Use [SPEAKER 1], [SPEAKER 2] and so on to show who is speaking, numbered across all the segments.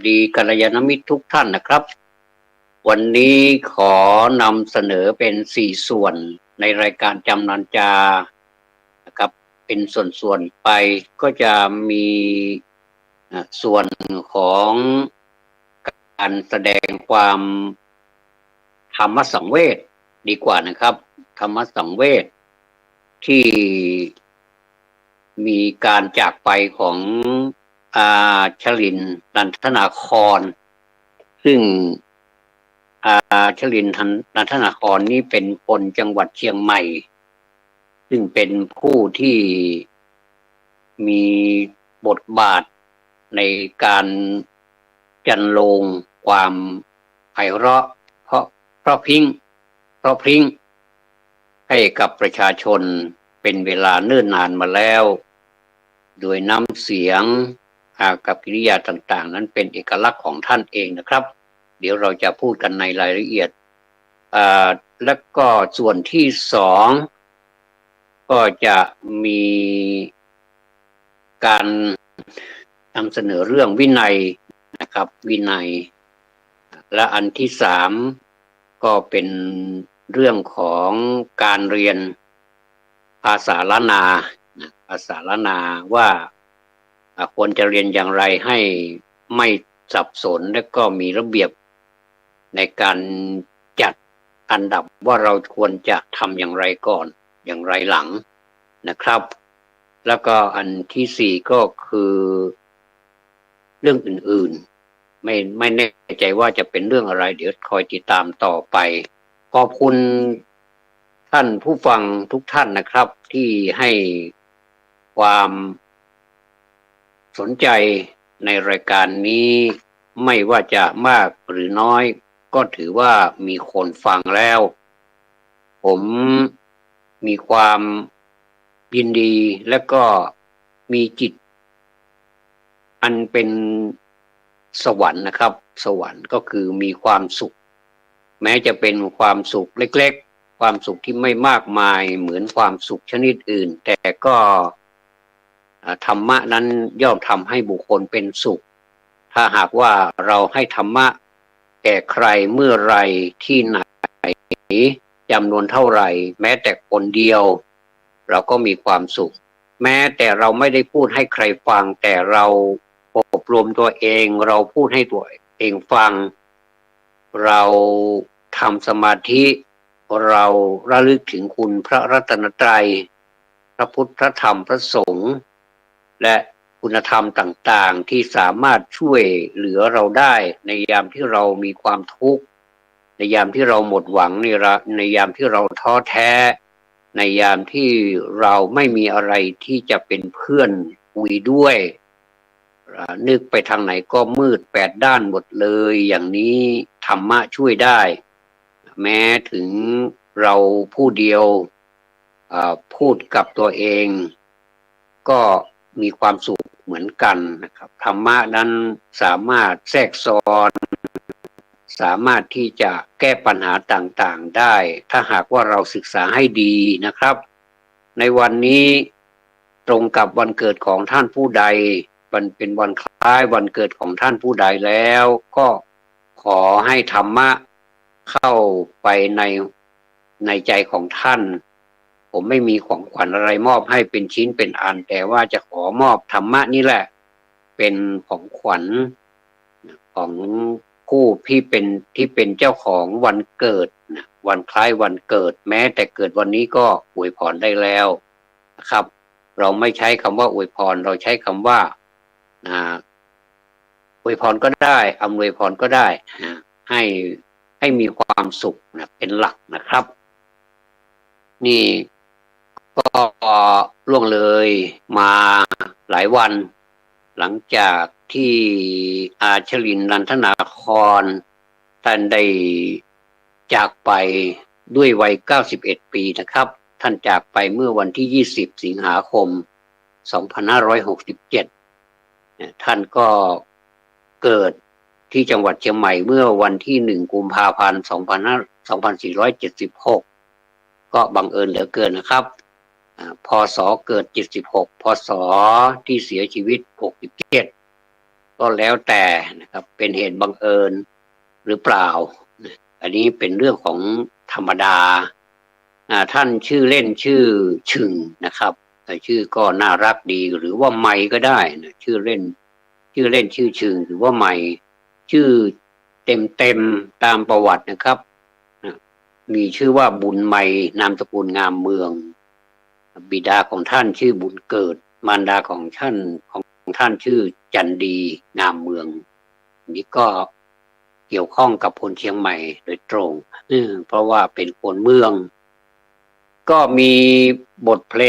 [SPEAKER 1] ดีกัลยาณมิตรทุกท่านนะครับวันนี้ขอนำเสนอเป็น4ส่วนในรายการจำนันจานะครับเป็นส่วนไปก็จะมีส่วนของการแสดงความธรรมสังเวชดีกว่านะครับธรรมสังเวชที่มีการจากไปของชลินนันทนาครซึ่งชลินนันทนาครนี่เป็นคนจังหวัดเชียงใหม่ซึ่งเป็นผู้ที่มีบทบาทในการจันโลงความไพเราะเพราะพริ้งให้กับประชาชนเป็นเวลาเนิ่นนานมาแล้วโดยน้ำเสียงกับกิริยาต่างๆนั้นเป็นเอกลักษณ์ของท่านเองนะครับเดี๋ยวเราจะพูดกันในรายละเอียดแล้วก็ส่วนที่สองก็จะมีการนำเสนอเรื่องวินัยนะครับวินัยและอันที่สามก็เป็นเรื่องของการเรียนภาษาล้านนาว่าควรจะเรียนอย่างไรให้ไม่สับสนและก็มีระเบียบในการจัดอันดับว่าเราควรจะทำอย่างไรก่อนอย่างไรหลังนะครับแล้วก็อันที่สี่ก็คือเรื่องอื่นๆไม่แน่ใจว่าจะเป็นเรื่องอะไรเดี๋ยวคอยติดตามต่อไปขอบคุณท่านผู้ฟังทุกท่านนะครับที่ให้ความสนใจในรายการนี้ไม่ว่าจะมากหรือน้อยก็ถือว่ามีคนฟังแล้วผมมีความยินดีและก็มีจิตอันเป็นสวรรค์นะครับสวรรค์ก็คือมีความสุขแม้จะเป็นความสุขเล็กๆความสุขที่ไม่มากมายเหมือนความสุขชนิดอื่นแต่ก็ธรรมะนั้นย่อมทำให้บุคคลเป็นสุขถ้าหากว่าเราให้ธรรมะแก่ใครเมื่อไรที่ไหนจำนวนเท่าไหร่แม้แต่คนเดียวเราก็มีความสุขแม้แต่เราไม่ได้พูดให้ใครฟังแต่เราอบรมตัวเองเราพูดให้ตัวเองฟังเราทำสมาธิเราระลึกถึงคุณพระรัตนตรัยพระพุทธพระธรรมพระสงฆ์และคุณธรรมต่างๆที่สามารถช่วยเหลือเราได้ในยามที่เรามีความทุกข์ในยามที่เราหมดหวังในยามที่เราท้อแท้ในยามที่เราไม่มีอะไรที่จะเป็นเพื่อนคุยด้วยนึกไปทางไหนก็มืดแปดด้านหมดเลยอย่างนี้ธรรมะช่วยได้แม้ถึงเราผู้เดียวพูดกับตัวเองก็มีความสุขเหมือนกันนะครับธรรมะนั้นสามารถแทรกซ้อนสามารถที่จะแก้ปัญหาต่างๆได้ถ้าหากว่าเราศึกษาให้ดีนะครับในวันนี้ตรงกับวันเกิดของท่านผู้ใดมันเป็นวันคล้ายวันเกิดของท่านผู้ใดแล้วก็ขอให้ธรรมะเข้าไปในใจของท่านผมไม่มีของขวัญอะไรมอบให้เป็นชิ้นเป็นอันแต่ว่าจะขอมอบธรรมะนี่แหละเป็นของขวัญของผู้ที่เป็นเจ้าของวันเกิดวันคล้ายวันเกิดแม้แต่เกิดวันนี้ก็อวยพรได้แล้วนะครับเราไม่ใช้คำว่าอวยพรเราใช้คำว่าอวยพรก็ได้อำนวยพรก็ได้ให้มีความสุขเป็นหลักนะครับนี่ก็ล่วงเลยมาหลายวันหลังจากที่ชลินนันทนาครท่านได้จากไปด้วยวัย91ปีนะครับท่านจากไปเมื่อวันที่20สิงหาคม2567ท่านก็เกิดที่จังหวัดเชียงใหม่เมื่อวันที่1กุมภาพันธ์2476ก็บังเอิญเหลือเกินนะครับพศเกิด76พศที่เสียชีวิต67 ก็แล้วแต่นะครับเป็นเหตุบังเอิญหรือเปล่าอันนี้เป็นเรื่องของธรรมดาท่านชื่อเล่นชื่อชึงนะครับแต่ชื่อก็น่ารักดีหรือว่าไมก็ได้นะชื่อเล่นชื่อชึงหรือว่าไมชื่อเต็มตามประวัตินะครับมีชื่อว่าบุญไมนามสกุลงามเมืองบิดาของท่านชื่อบุญเกิดมารดาของท่านชื่อจันดีงามเมืองนี่ก็เกี่ยวข้องกับคนเชียงใหม่โดยตรงเพราะว่าเป็นคนเมืองก็มีบทเพล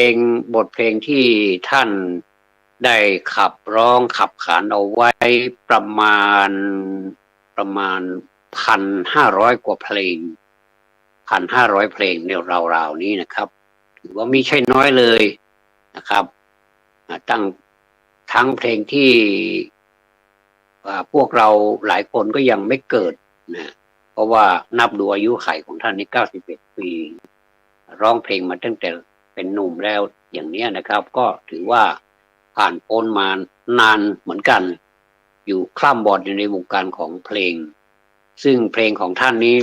[SPEAKER 1] งที่ท่านได้ขับร้องขับขานเอาไว้ประมาณ1,500 กว่าเพลง1,500 เพลงในราวๆนี้นะครับถือว่าไม่ใช่น้อยเลยนะครับทั้งเพลงที่พวกเราหลายคนก็ยังไม่เกิดนะเพราะว่านับดูอายุขัยของท่านนี่91 ปีร้องเพลงมาตั้งแต่เป็นหนุ่มแล้วอย่างนี้นะครับก็ถือว่าผ่านพ้นมานานเหมือนกันอยู่คล่ำบอดอยู่ในวงการของเพลงซึ่งเพลงของท่านนี้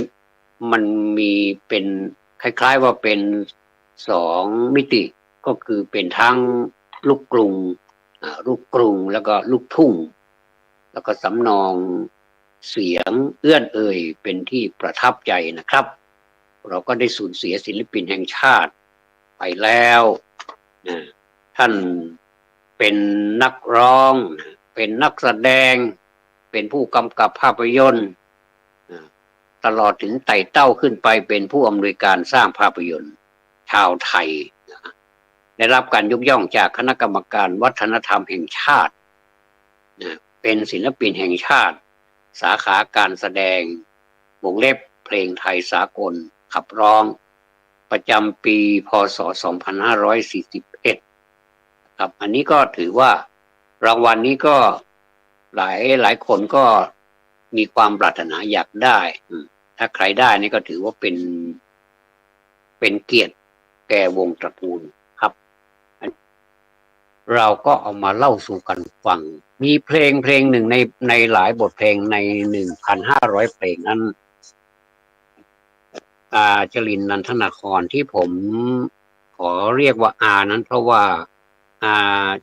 [SPEAKER 1] มันมีเป็นคล้ายๆว่าเป็น2 มิติก็คือเป็นทั้งลูกกรุงแล้วก็ลูกทุ่งแล้วก็สำนองเสียงเอื้อนเอ่ยเป็นที่ประทับใจนะครับเราก็ได้สูญเสียศิลปินแห่งชาติไปแล้วท่านเป็นนักร้องเป็นนักแสดงเป็นผู้กำกับภาพยนตร์ตลอดถึงไต่เต้าขึ้นไปเป็นผู้อำนวยการสร้างภาพยนตร์ชาวไทยได้รับการยกย่องจากคณะกรรมการวัฒนธรรมแห่งชาติเป็นศิลปินแห่งชาติสาขาการแสดงวงเล็บเพลงไทยสากลขับร้องประจำปีพ.ศ. 2541ครับอันนี้ก็ถือว่ารางวัลนี้ก็หลายคนก็มีความปรารถนาอยากได้ถ้าใครได้นี่ก็ถือว่าเป็นเกียรติแก่วงตระกูลครับเราก็เอามาเล่าสู่กันฟังมีเพลงหนึ่งในหลายบทเพลงใน 1,500 เพลงนั้นจรินทร์นันทนาครที่ผมขอเรียกว่านั้นเพราะว่า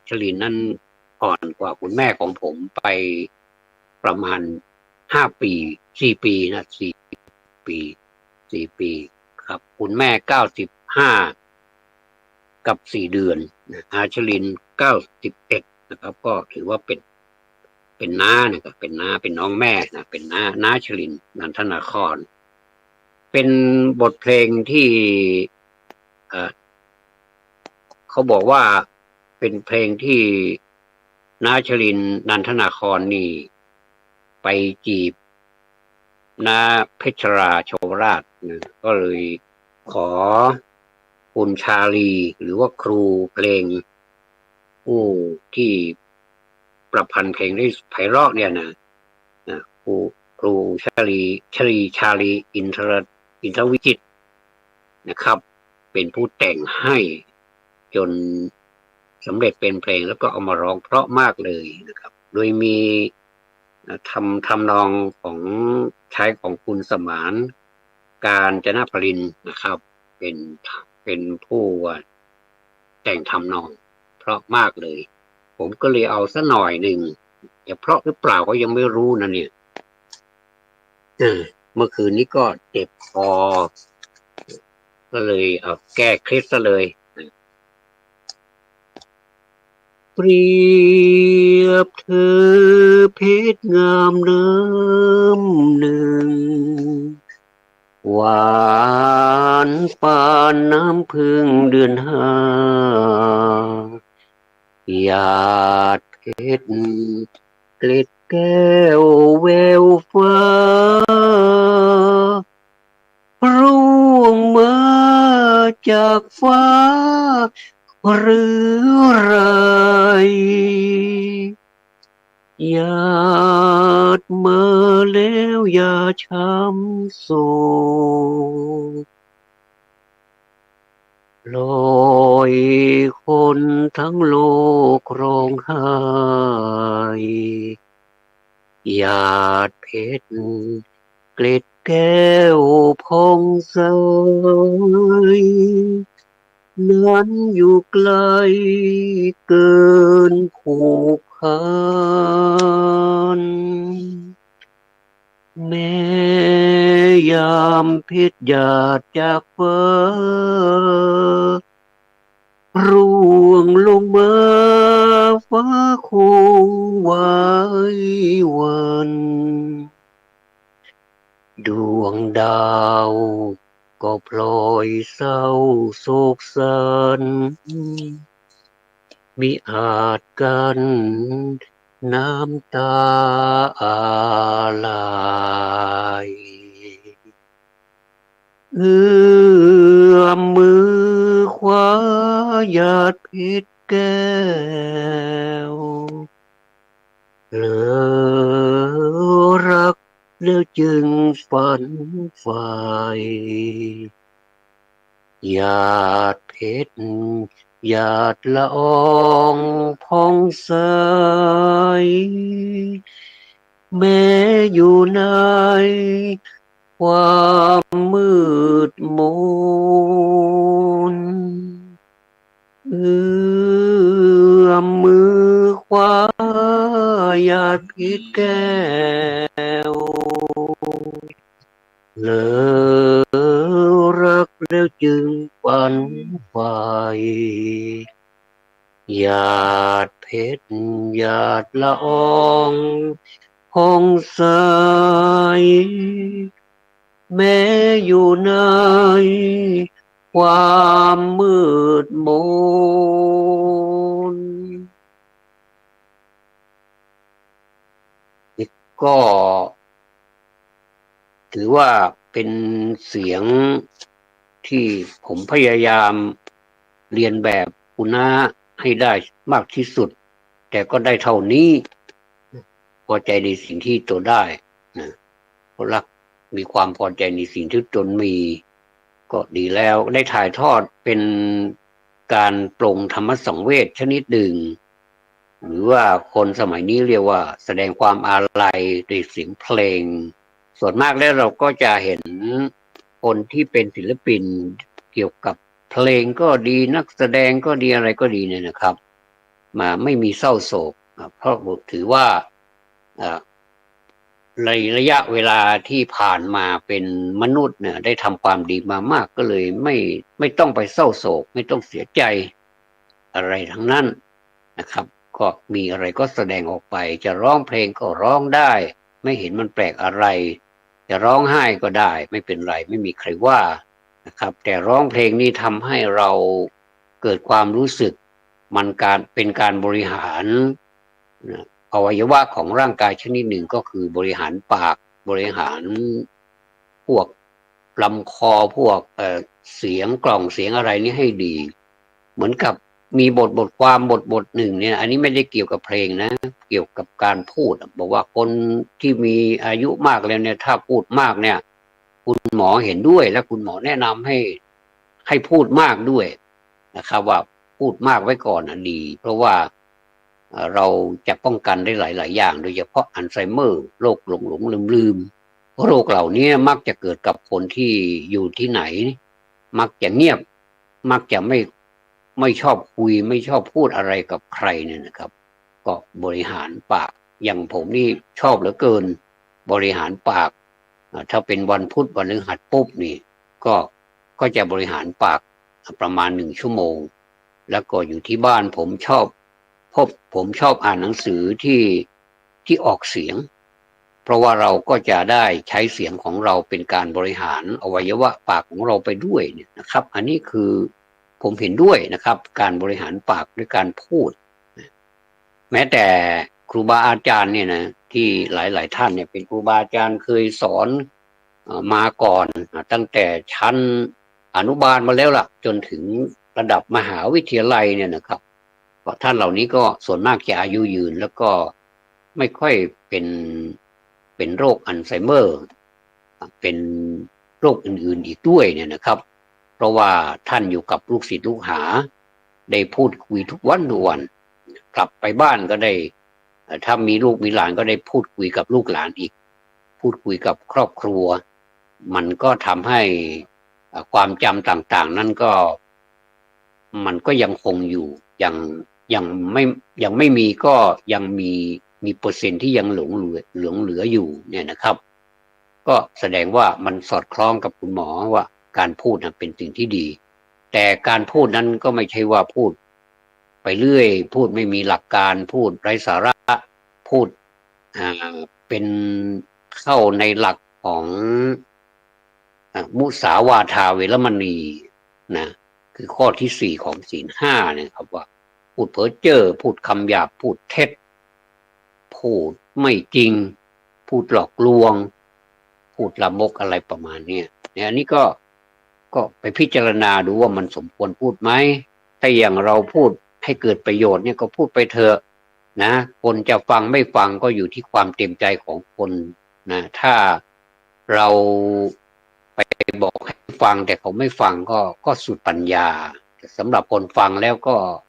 [SPEAKER 1] จรินทร์นั้นอ่อนกว่าคุณแม่ของผมไปประมาณ4 ปีนะ4 ปีครับคุณแม่95กับ4 เดือนจรินทร์91นะครับก็ถือว่าเป็นน้านะครับเป็นน้องแม่นะเป็นน้าชลินนันทนาครเป็นบทเพลงที่เขาบอกว่าเป็นเพลงที่น้าชลินนันทนาครนี่ไปจีบน้าเพชรราชวราชก็เลยขอคุณชาลีหรือว่าครูเพลงผู้ที่ประพันธ์เพลงได้ไพเราะเนี่ยนะครูชาลีอินทรวิจิตรนะครับเป็นผู้แต่งให้จนสำเร็จเป็นเพลงแล้วก็เอามาร้องเพราะมากเลยนะครับโดยมีทำนองของใช้ของคุณสมานกาญจนพลินนะครับเป็นผู้แต่งทำนองเพราะมากเลยผมก็เลยเอาซะหน่อยหนึ่งจะเพราะหรือเปล่าก็ยังไม่รู้นะเนี่ยเมื่อคืนนี้ก็เจ็บคอก็เลยแก้เคล็ดซะเลยเปรียบเธอเพชรงามน้ำหนึ่งหวานปานน้ำพึ่งเดือน5หยาดเพชรเกล็ดแก้วแววฟ้าร่วงมาจากฟ้าหรือไรหยาดมาแล้วอย่าช้ำโศกลอยคนทั้งโลกร้องไห้ หยาดเพชรเกล็ดแก้วพองใสนั้นอยู่ไกลเกินผูกพันแม้ยามเพชรหยาดจากฟ้าร่วงลงมาฟ้าคงไว้วันดวงดาวก็พลอยเศร้าโศกสันมิอาจกันน้ำตาอาลัยเอื้อมมือคว้าหยาดเพชรแก้วเลอรักแล้วจึงฝันใฝ่หยาดเพชรหยาดละอองพองใสแม้อยู่ในความมืดมนเอื้อมมือคว้าหยาดเพชรแก้วเลอรักแล้วจึงฝันใฝ่หยาดเพชรหยาดละอองพองใสแม้อยู่ในความมืดมนก็ถือว่าเป็นเสียงที่ผมพยายามเรียนแบบคุณน้าให้ได้มากที่สุดแต่ก็ได้เท่านี้พอใจในสิ่งที่ตนได้นะเพราะรักมีความพอใจในสิ่งที่ตนมีก็ดีแล้วได้ถ่ายทอดเป็นการปลงธรรมสังเวชชนิดหนึ่งหรือว่าคนสมัยนี้เรียกว่าแสดงความอาลัยด้วยเสียงเพลงส่วนมากแล้วเราก็จะเห็นคนที่เป็นศิลปินเกี่ยวกับเพลงก็ดีนักแสดงก็ดีอะไรก็ดีเนี่ยนะครับมาไม่มีเศร้าโศกเพราะถือว่าในระยะเวลาที่ผ่านมาเป็นมนุษย์เนี่ยได้ทำความดีมามากก็เลยไม่ต้องไปเศร้าโศกไม่ต้องเสียใจอะไรทั้งนั้นนะครับก็มีอะไรก็แสดงออกไปจะร้องเพลงก็ร้องได้ไม่เห็นมันแปลกอะไรจะร้องไห้ก็ได้ไม่เป็นไรไม่มีใครว่านะครับแต่ร้องเพลงนี้ทำให้เราเกิดความรู้สึกมันเป็นการบริหารอวัยวะของร่างกายชนิดหนึ่งก็คือบริหารปากบริหารพวกลำคอพวกเสียงกล่องเสียงอะไรนี่ให้ดีเหมือนกับมีบทความบทหนึ่งเนี่ยอันนี้ไม่ได้เกี่ยวกับเพลงนะเกี่ยวกับการพูดบอกว่าคนที่มีอายุมากแล้วเนี่ยถ้าพูดมากเนี่ยคุณหมอเห็นด้วยและคุณหมอแนะนำให้พูดมากด้วยนะครับว่าพูดมากไว้ก่อนดีเพราะว่าเราจะป้องกันได้หลายๆอย่างโดยเฉพาะอัลไซเมอร์โรคหลงลืมโรคเหล่านี้มักจะเกิดกับคนที่อยู่ที่ไหนมักจะเงียบมักจะไม่ชอบคุยไม่ชอบพูดอะไรกับใครเนี่ยนะครับก็บริหารปากอย่างผมนี่ชอบเหลือเกินบริหารปากถ้าเป็นวันพุธวันพฤหัสปุ๊บนี่ก็จะบริหารปากประมาณ1 ชั่วโมงแล้วก็อยู่ที่บ้านผมชอบอ่านหนังสือที่ออกเสียงเพราะว่าเราก็จะได้ใช้เสียงของเราเป็นการบริหารอวัยวะปากของเราไปด้วยเนี่ยนะครับอันนี้คือผมเห็นด้วยนะครับการบริหารปากด้วยการพูดแม้แต่ครูบาอาจารย์เนี่ยนะที่หลายๆท่านเนี่ยเป็นครูบาอาจารย์เคยสอนมาก่อนตั้งแต่ชั้นอนุบาลมาแล้วล่ะจนถึงระดับมหาวิทยาลัยเนี่ยนะครับท่านเหล่านี้ก็ส่วนมากจะอายุยืนแล้วก็ไม่ค่อยเป็นโรคอัลไซเมอร์เป็นโรคอื่นๆอีกด้วยเนี่ยนะครับเพราะว่าท่านอยู่กับลูกศิษย์ลูกหาได้พูดคุยทุกวันกลับไปบ้านก็ได้ ถ้ามีลูกมีหลานก็ได้พูดคุยกับลูกหลานอีกพูดคุยกับครอบครัวมันก็ทำให้ความจำต่างๆนั่นก็มันก็ยังคงอยู่ยังไม่ยังไม่มีก็ยังมีเปอร์เซ็นต์ที่ยังเหลืออยู่เนี่ยนะครับ ก็แสดงว่ามันสอดคล้องกับคุณหมอว่าการพูดเป็นสิ่งที่ดีแต่การพูดนั้นก็ไม่ใช่ว่าพูดไปเรื่อยพูดไม่มีหลักการพูดไร้สาระพูดเป็นเข้าในหลักของมุสาวาทาเวรมณีนะคือข้อที่ 4ของศีล 5เนี่ยครับว่าพูดเพ้อเจ้อพูดคำหยาบพูดเท็จพูดไม่จริงพูดหลอกลวงพูดละมกอะไรประมาณนี้เนี่ยอันนี้ก็ไปพิจารณาดูว่ามันสมควรพูดไหมถ้าอย่างเราพูดให้เกิดประโยชน์เนี่ยก็พูดไปเถอะนะคนจะฟังไม่ฟังก็อยู่ที่ความเต็มใจของคนนะถ้าเราไปบอกให้ฟังแต่เขาไม่ฟังก็สุดปัญญาสำหรับคนฟังแล้ว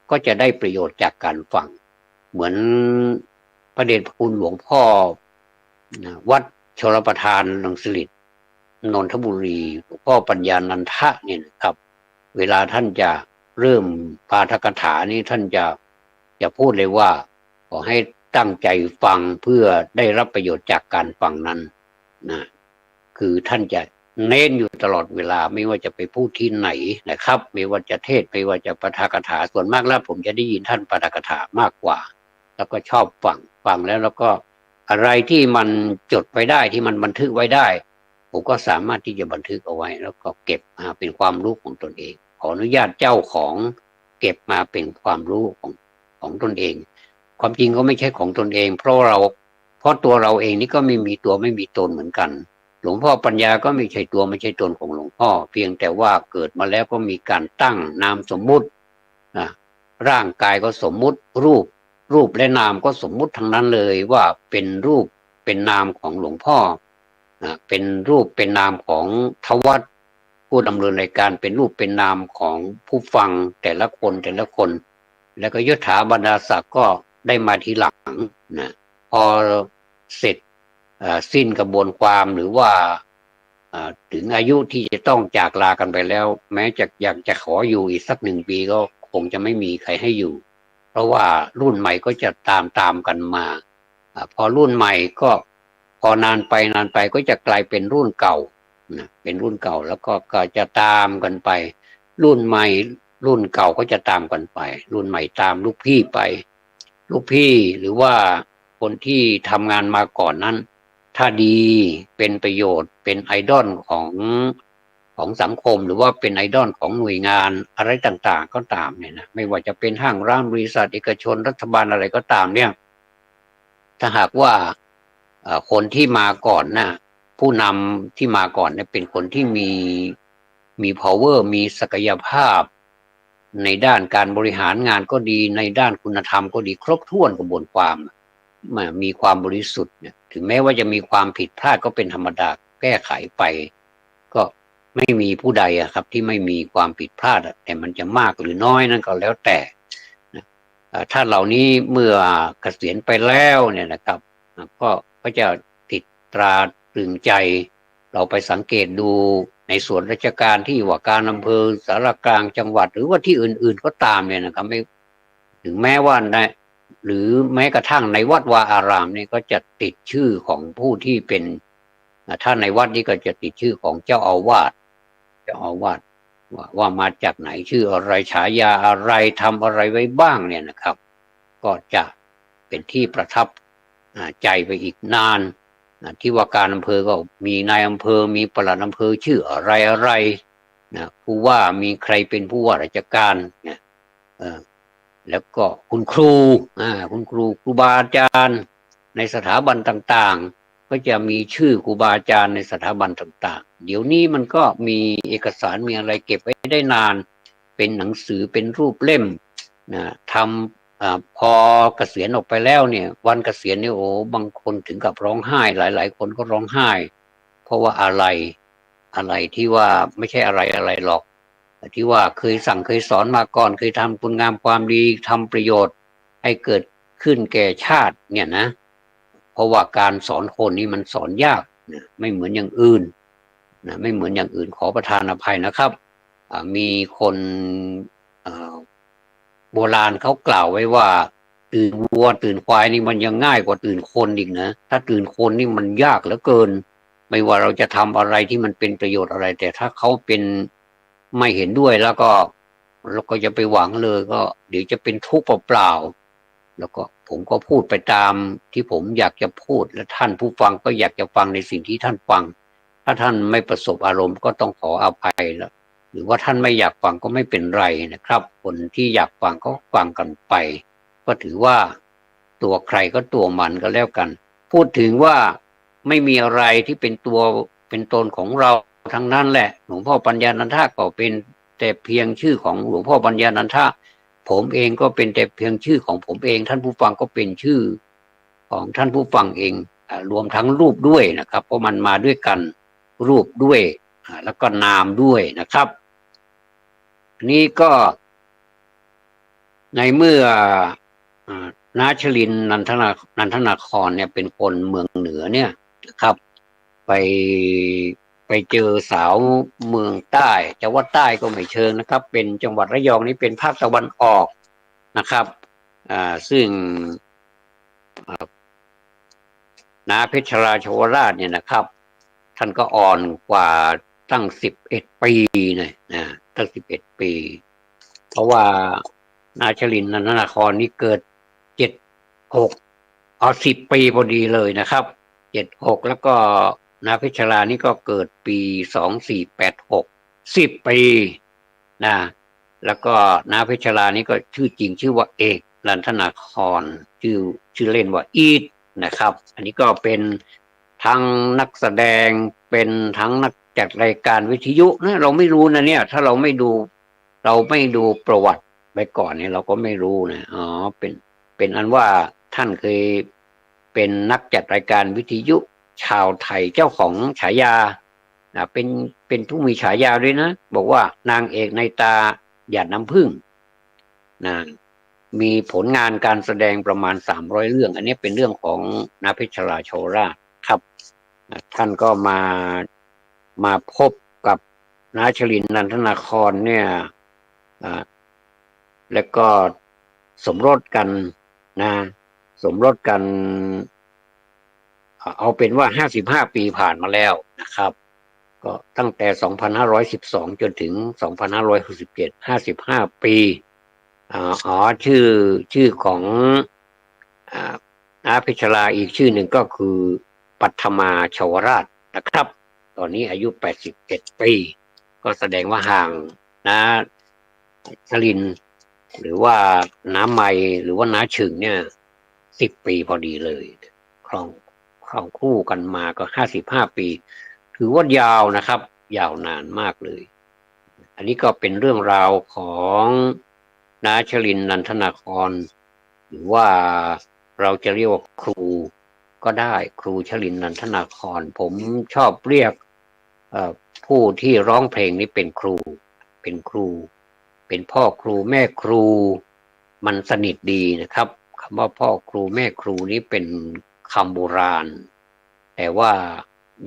[SPEAKER 1] ก็จะได้ประโยชน์จากการฟังเหมือนพระเดชพระคุณหลวงพ่อวัดชลประทานรังสิตนนทบุรีหลวงพ่อปัญญานันทะเนี่ยนะครับเวลาท่านจะเริ่มปาฐกถานี้ท่านจะพูดเลยว่าขอให้ตั้งใจฟังเพื่อได้รับประโยชน์จากการฟังนั้นนะคือท่านจะเน้นอยู่ตลอดเวลาไม่ว่าจะไปพูดที่ไหนนะครับไม่ว่าจะเทศไม่ว่าจะปาฐกถาส่วนมากแล้วผมจะได้ยินท่านปาฐกถามากกว่าแล้วก็ชอบฟังแล้วก็อะไรที่มันจดไว้ได้ที่มันบันทึกไว้ได้ผมก็สามารถที่จะบันทึกเอาไว้แล้วก็เก็บมาเป็นความรู้ของตนเองขออนุญาตเจ้าของเก็บมาเป็นความรู้ของตนเองความจริงก็ไม่ใช่ของตนเองเพราะตัวเราเองนี่ก็ไม่มีตัวไม่มีตนเหมือนกันหลวงพ่อปัญญาก็ไม่ใช่ตัวไม่ใช่ตนของหลวงพ่อเพียงแต่ว่าเกิดมาแล้วก็มีการตั้งนามสมมุติร่างกายก็สมมุติรูปและนามก็สมมุติทั้งนั้นเลยว่าเป็นรูปเป็นนามของหลวงพ่อเป็นรูปเป็นนามของทวัตผู้ดำเนินรายการเป็นรูปเป็นนามของผู้ฟังแต่ละคนแล้วก็ยศถาบรรดาศักดิ์ก็ได้มาทีหลังนะพอเสร็จสิ้นกระบวนความหรือว่าถึงอายุที่จะต้องจากลากันไปแล้วแม้จะอยากจะขออยู่อีกสัก1 ปีก็คงจะไม่มีใครให้อยู่เพราะว่ารุ่นใหม่ก็จะตามกันมาพอรุ่นใหม่ก็พอนานไปก็จะกลายเป็นรุ่นเก่านะเป็นรุ่นเก่าแล้วก็จะตามกันไปรุ่นใหม่รุ่นเก่าก็จะตามกันไปรุ่นใหม่ตามลูกพี่ไปลูกพี่หรือว่าคนที่ทำงานมาก่อนนั้นถ้าดีเป็นประโยชน์เป็นไอดอลของสังคมหรือว่าเป็นไอดอลของหน่วยงานอะไรต่างๆก็ตามเนี่ยนะไม่ว่าจะเป็นห้างร้านบริษัทเอกชนรัฐบาลอะไรก็ตามเนี่ยถ้าหากว่าคนที่มาก่อนนะผู้นำที่มาก่อนเนี่ยเป็นคนที่มี power มีศักยภาพในด้านการบริหารงานก็ดีในด้านคุณธรรมก็ดีครบถ้วนกระบวนความมีความบริสุทธิ์เนี่ยถึงแม้ว่าจะมีความผิดพลาดก็เป็นธรรมดาแก้ไขไปก็ไม่มีผู้ใดครับที่ไม่มีความผิดพลาดแต่มันจะมากหรือน้อยนั่นก็แล้วแต่ถ้าเหล่านี้เมื่อเกษียณไปแล้วเนี่ยนะครับก็จะติดตราตรึงใจเราไปสังเกตดูในส่วนราชการที่ว่าการอำเภอสารกลางจังหวัดหรือว่าที่อื่นๆก็ตามเนี่ยนะครับไม่ถึงแม้ว่าหรือแม้กระทั่งในวัดวาอารามเนี่ยก็จะติดชื่อของผู้ที่เป็นถ้าในวัดนี้ก็จะติดชื่อของเจ้าอาวาสว่ามาจากไหนชื่ออะไรฉายาอะไรทำอะไรไว้บ้างเนี่ยนะครับก็จะเป็นที่ประทับใจไปอีกนานที่ว่าการอำเภอก็มีนายอำเภอมีปลัดอำเภอชื่ออะไรนะผู้ว่ามีใครเป็นผู้ว่าราชการเนี่ยแล้วก็คุณครูครูบาอาจารย์ในสถาบันต่างๆก็จะมีชื่อครูบาอาจารย์ในสถาบันต่างๆเดี๋ยวนี้มันก็มีเอกสารมีอะไรเก็บไว้ได้นานเป็นหนังสือเป็นรูปเล่มนะทำพอเกษียณออกไปแล้วเนี่ยวันเกษียณเนี่ยโอ้บางคนถึงกับร้องไห้หลายๆคนก็ร้องไห้เพราะว่าอะไรที่ว่าไม่ใช่อะไรหรอกที่ว่าเคยสั่งเคยสอนมาก่อนเคยทำคุณงามความดีทำประโยชน์ให้เกิด ขึ้นแก่ชาติเนี่ยนะเพราะว่าการสอนคนนี้มันสอนยากนะไม่เหมือนอย่างอื่นนะไม่เหมือนอย่างอื่นขอประทานอภัยนะครับมีคนโบราณเขากล่าวไว้ว่าตื่นวัวตื่นควายนี่มันยังง่ายกว่าตื่นคนอีกนะถ้าตื่นคนนี่มันยากเหลือเกินไม่ว่าเราจะทำอะไรที่มันเป็นประโยชน์อะไรแต่ถ้าเขาเป็นไม่เห็นด้วยแล้วก็เราก็จะไปหวังเลยก็เดี๋ยวจะเป็นทุกข์เปล่าๆแล้วก็ผมก็พูดไปตามที่ผมอยากจะพูดและท่านผู้ฟังก็อยากจะฟังในสิ่งที่ท่านฟังถ้าท่านไม่ประสบอารมณ์ก็ต้องขออภัยแล้วหรือว่าท่านไม่อยากฟังก็ไม่เป็นไรนะครับคนที่อยากฟังก็ฟังกันไปก็ถือว่าตัวใครก็ตัวมันก็แล้วกันพูดถึงว่าไม่มีอะไรที่เป็นตัวเป็นตนของเราทั้งนั้นแหละหลวงพ่อปัญญานันทะก็เป็นแต่เพียงชื่อของหลวงพ่อปัญญานันทะผมเองก็เป็นแต่เพียงชื่อของผมเองท่านผู้ฟังก็เป็นชื่อของท่านผู้ฟังเองรวมทั้งรูปด้วยนะครับเพราะมันมาด้วยกันรูปด้วยแล้วก็นามด้วยนะครับนี่ก็ในเมื่อนาชลินนันทนาครเนี่ยเป็นคนเมืองเหนือเนี่ยนะครับไปเจอสาวเมืองใต้จะว่าใต้ก็ไม่เชิงนะครับเป็นจังหวัดระยองนี่เป็นภาคตะวันออกนะครับซึ่งนาเพชรราชวราชเนี่ยนะครับท่านก็อ่อนกว่าตั้ง11 ปีนะตั้ง11 ปีเพราะว่านาชลินนันทนาครนี่เกิด7610 ปีพอดีเลยนะครับ76แล้วก็นาเพชรรานี่ก็เกิดปี2486 10 ปีนะแล้วก็นาเพชรรานี่ก็ชื่อจริงชื่อว่าเอกนันทนาครชื่อเล่นว่าอีทนะครับอันนี้ก็เป็นทั้งนักแสดงเป็นทั้งนักจัดรายการวิทยุนะเราไม่รู้นะเนี่ยถ้าเราไม่ดูประวัติไปก่อนเนี่ยเราก็ไม่รู้นะเป็นอันว่าท่านเคยเป็นนักจัดรายการวิทยุชาวไทยเจ้าของฉายาเป็นผู้มีฉายาด้วยนะบอกว่านางเอกในตาหยาดน้ำผึ้งนะมีผลงานการแสดงประมาณ300 เรื่องอันนี้เป็นเรื่องของนาเพชรราชวราชครับท่านก็มาพบกับนาชลินนันทนาครเนี่ยแล้วก็สมรสกันนะสมรสกันเอาเป็นว่า55 ปีผ่านมาแล้วนะครับก็ตั้งแต่2512จนถึง2567 55 ปีชื่อของนาเพชรราอีกชื่อหนึ่งก็คือปัทมาชวราชนะครับตอนนี้อายุ81 ปีก็แสดงว่าห่างนาชลินหรือว่าน้าไมหรือว่าน้าฉึงเนี่ย10 ปีพอดีเลยครองคู่กันมาก็55 ปีถือว่ายาวนะครับยาวนานมากเลยอันนี้ก็เป็นเรื่องราวของนาชลินนันทนาครหรือว่าเราจะเรียกว่าครูก็ได้ครูชลินนันทนาครผมชอบเรียกผู้ที่ร้องเพลงนี้เป็นครูเป็นพ่อครูแม่ครูมันสนิทดีนะครับคำว่าพ่อครูแม่ครูนี้เป็นคำโบราณแต่ว่า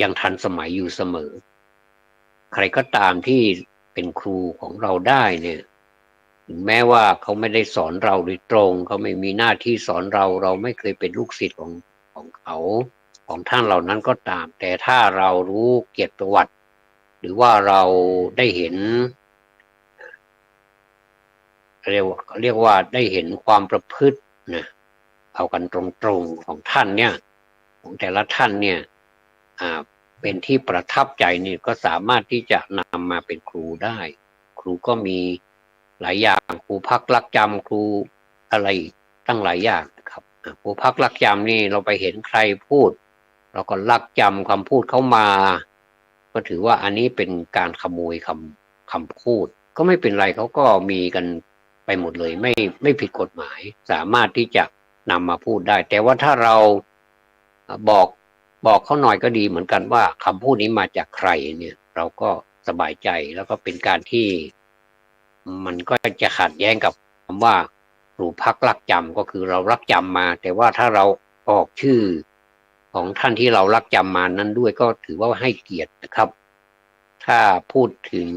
[SPEAKER 1] ยังทันสมัยอยู่เสมอใครก็ตามที่เป็นครูของเราได้เนี่ยถึงแม้ว่าเขาไม่ได้สอนเราโดยตรงเขาไม่มีหน้าที่สอนเราไม่เคยเป็นลูกศิษย์ของเขาของท่านเหล่านั้นก็ตามแต่ถ้าเรารู้เกียรติประวัติหรือว่าเราได้เห็นเรียกว่าได้เห็นความประพฤตินะเอากันตรงๆของท่านเนี่ยของแต่ละท่านเนี่ยเป็นที่ประทับใจนี่ก็สามารถที่จะนำมาเป็นครูได้ครูก็มีหลายอย่างครูพักรักจำครูอะไรตั้งหลายอย่างนะครับครูพักรักจำนี่เราไปเห็นใครพูดเราก็รักจำคำพูดเขามาก็ถือว่าอันนี้เป็นการขโมยคำพูดก็ไม่เป็นไรเขาก็มีกันไปหมดเลยไม่ผิดกฎหมายสามารถที่จะนำมาพูดได้แต่ว่าถ้าเราบอกเขาหน่อยก็ดีเหมือนกันว่าคำพูดนี้มาจากใครเนี่ยเราก็สบายใจแล้วก็เป็นการที่มันก็จะขัดแย้งกับคำว่า รูพักรักจำก็คือเรารักจำมาแต่ว่าถ้าเราออกชื่อของท่านที่เรารักจำมานั้นด้วยก็ถือว่าให้เกียรตินะครับถ้าพูดถึง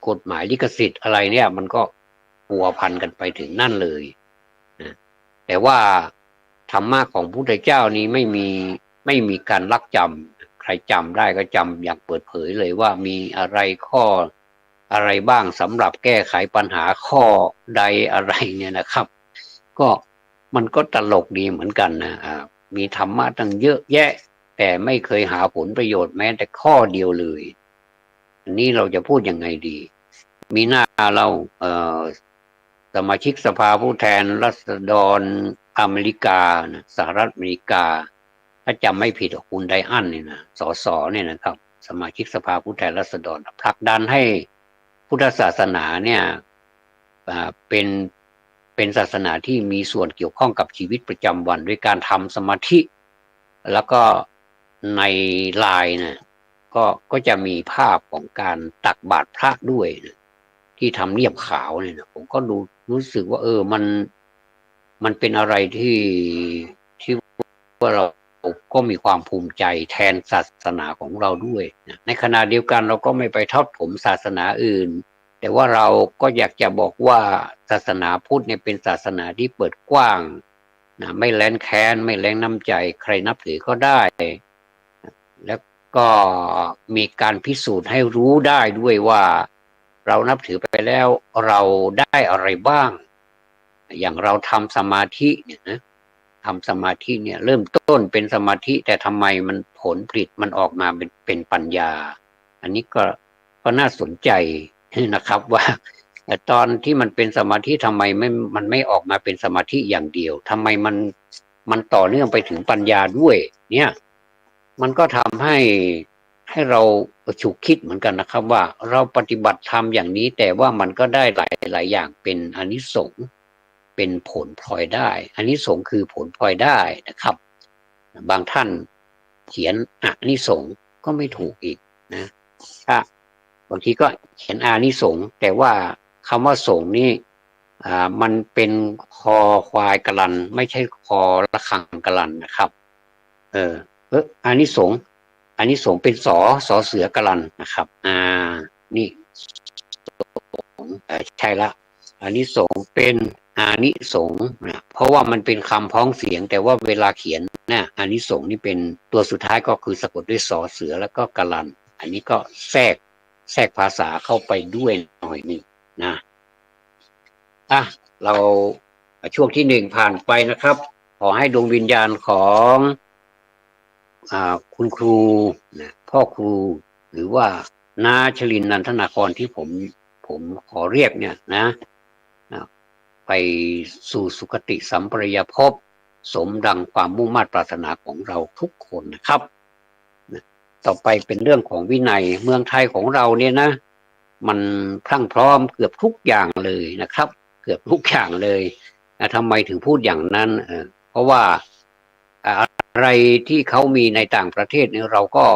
[SPEAKER 1] กฎหมายลิขสิทธิ์อะไรเนี่ยมันก็พัวพันกันไปถึงนั่นเลยนะแต่ว่าธรรมะของพระพุทธเจ้านี้ไม่มีการลักจำใครจำได้ก็จำอย่างเปิดเผยเลยว่ามีอะไรข้ออะไรบ้างสำหรับแก้ไขปัญหาข้อใดอะไรเนี่ยนะครับก็มันก็ตลกดีเหมือนกันนะมีธรรมะตั้งเยอะแยะแต่ไม่เคยหาผลประโยชน์แม้แต่ข้อเดียวเลยอันนี้เราจะพูดยังไงดีมีหน้าเราสมาชิกสภาผู้แทนราษฎรอเมริกานะสหรัฐอเมริกาถ้าจำไม่ผิดคุณไดอันเนี่ยนะสสเนี่ยนะครับสมาชิกสภาผู้แทนราษฎรผลักดันให้พุทธศาสนาเนี่ยเป็นศาสนาที่มีส่วนเกี่ยวข้องกับชีวิตประจำวันด้วยการทำสมาธิแล้วก็ในไลน์นะก็จะมีภาพของการตักบาตรพระด้วยนะที่ทำเนียบขาวเนี่ยนะผมก็รู้สึกว่ามันเป็นอะไรที่ว่าเราก็มีความภูมิใจแทนศาสนาของเราด้วยนะในขณะเดียวกันเราก็ไม่ไปทอดถมศาสนาอื่นแต่ว่าเราก็อยากจะบอกว่าศาสนาพุทธเนี่ยเป็นศาสนาที่เปิดกว้างนะไม่แร้นแค้นไม่แรงน้ำใจใครนับถือก็ได้แล้วก็มีการพิสูจน์ให้รู้ได้ด้วยว่าเรานับถือไปแล้วเราได้อะไรบ้างอย่างเราทำสมาธิเนี่ยนะทำสมาธิเนี่ยเริ่มต้นเป็นสมาธิแต่ทำไมมันผลผลิตมันออกมาเป็นปัญญาอันนี้ก็น่าสนใจนะครับว่าแต่ตอนที่มันเป็นสมาธิทำไมมันไม่ออกมาเป็นสมาธิอย่างเดียวทำไมมันต่อเนื่องไปถึงปัญญาด้วยเนี่ยมันก็ทำให้เราฉุกคิดเหมือนกันนะครับว่าเราปฏิบัติธรรมอย่างนี้แต่ว่ามันก็ได้หลายอย่างเป็นอานิสงส์เป็นผลพลอยได้อานิสงส์คือผลพลอยได้นะครับบางท่านเขียนอานิสงส์ก็ไม่ถูกอีกนะถ้าบางทีก็เขียนอานิสงส์แต่ว่าคำว่าสงฆ์นี่มันเป็นคอควายกะลันไม่ใช่คอระฆังกะลันนะครับอานิสงส์เป็นสอเสือกะลันนะครับนี่ใช่ละอานิสงส์เป็นอานิสงส์นะเพราะว่ามันเป็นคำพ้องเสียงแต่ว่าเวลาเขียนนะอานิสงส์นี่เป็นตัวสุดท้ายก็คือสะกดด้วยสอเสือแล้วก็กะลันอันนี้ก็แทรกภาษาเข้าไปด้วยหน่อยนึงนะเราช่วงที่หนึ่งผ่านไปนะครับขอให้ดวงวิญญาณของคุณครูนะพ่อครูหรือว่านาชลินนันทนาครที่ผมขอเรียกเนี่ยนะไปสู่สุคติสัมปรายภพสมดังความมุ่งมั่นปรารถนาของเราทุกคนนะครับต่อไปเป็นเรื่องของวินัยเมืองไทยของเราเนี่ยนะมันพรั่งพร้อมเกือบทุกอย่างเลยนะครับเกือบทุกอย่างเลยทำไมถึงพูดอย่างนั้นเพราะว่าอะไรที่เขามีในต่างประเทศเนี่ยเราก็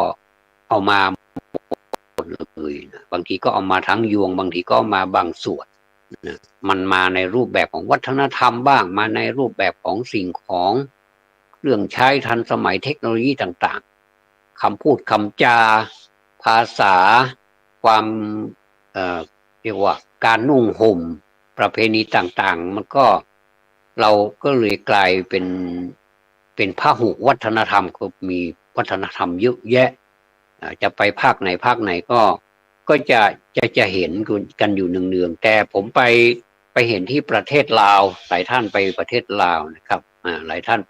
[SPEAKER 1] เอามาหมดเลยนะบางทีก็เอามาทั้งยวงบางทีก็มาบางส่วนนะมันมาในรูปแบบของวัฒนธรรมบ้างมาในรูปแบบของสิ่งของเครื่องใช้ทันสมัยเทคโนโลยีต่างๆคำพูดคำจาภาษาความเรียกว่าการนุ่งห่มประเพณีต่างๆมันก็เราก็เลยกลายเป็นพหุวัฒนธรรมก็มีวัฒนธรรมเยอะแยะจะไปภาคไหนก็จะเห็นกันอยู่เนืองๆแต่ผมไปเห็นที่ประเทศลาวหลายท่านไปประเทศลาวนะครับหลายท่าน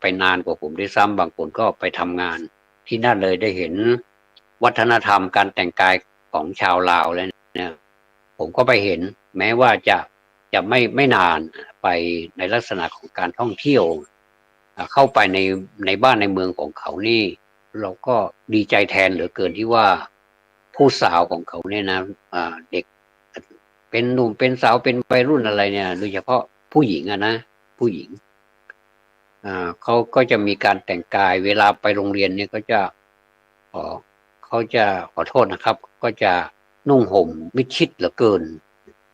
[SPEAKER 1] ไปนานกว่าผมด้วยซ้ำบางคนก็ไปทำงานที่นั่นเลยได้เห็นวัฒนธรรมการแต่งกายของชาวลาวแล้วเนี่ยผมก็ไปเห็นแม้ว่าจะไม่นานไปในลักษณะของการท่องเที่ยวเข้าไปในบ้านในเมืองของเขานี่เราก็ดีใจแทนเหลือเกินที่ว่าผู้สาวของเขาเนี่ยนะเด็กเป็นหนุ่มเป็นสาวเป็นวัยรุ่นอะไรเนี่ยโดยเฉพาะผู้หญิงนะผู้หญิงเขาก็จะมีการแต่งกายเวลาไปโรงเรียนเนี่ยเขาจะขอโทษนะครับก็จะนุ่งห่มมิดชิดเหลือเกิน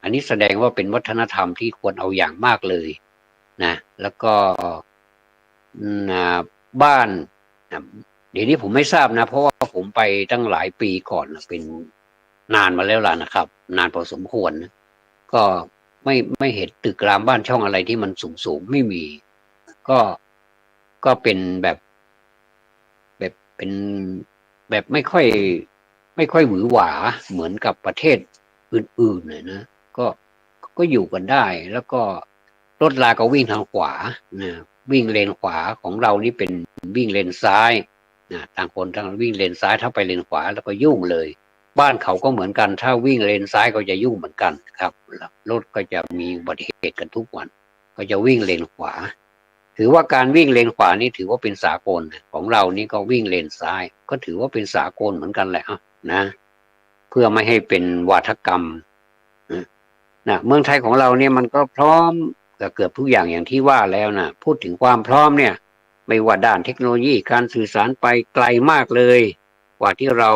[SPEAKER 1] อันนี้แสดงว่าเป็นวัฒนธรรมที่ควรเอาอย่างมากเลย นะแล้วก็บ้านนะเดี๋ยวนี้ผมไม่ทราบนะเพราะว่าผมไปตั้งหลายปีก่อนนะเป็นนานมาแล้วล่ะนะครับนานพอสมควรนะก็ไม่เห็นตึกรามบ้านช่องอะไรที่มันสูงไม่มีก็ก็เป็นแบบเป็นแบบไม่ค่อยหวือหวาเหมือนกับประเทศอื่นๆเลยนะก็ก็อยู่กันได้แล้วก็รถราก็วิ่งทางขวานะวิ่งเลนขวาของเรานี่เป็นวิ่งเลนซ้ายนะต่างคนต่างวิ่งเลนซ้ายถ้าไปเลนขวาแล้วก็ยุ่งเลยบ้านเขาก็เหมือนกันถ้าวิ่งเลนซ้ายก็จะยุ่งเหมือนกันครับรถก็จะมีอุบัติเหตุกันทุกวันก็จะวิ่งเลนขวาถือว่าการวิ่งเลนขวานี่ถือว่าเป็นสากลของเรานี่ก็วิ่งเลนซ้ายก็ถือว่าเป็นสากลเหมือนกันแหละนะเพื่อไม่ให้เป็นวาทกรรมนะเมืองไทยของเราเนี่ยมันก็พร้อมเกือบทุกอย่างอย่างที่ว่าแล้วนะพูดถึงความพร้อมเนี่ยไม่ว่าด้านเทคโนโลยีการสื่อสารไปไกลมากเลยกว่าที่เรา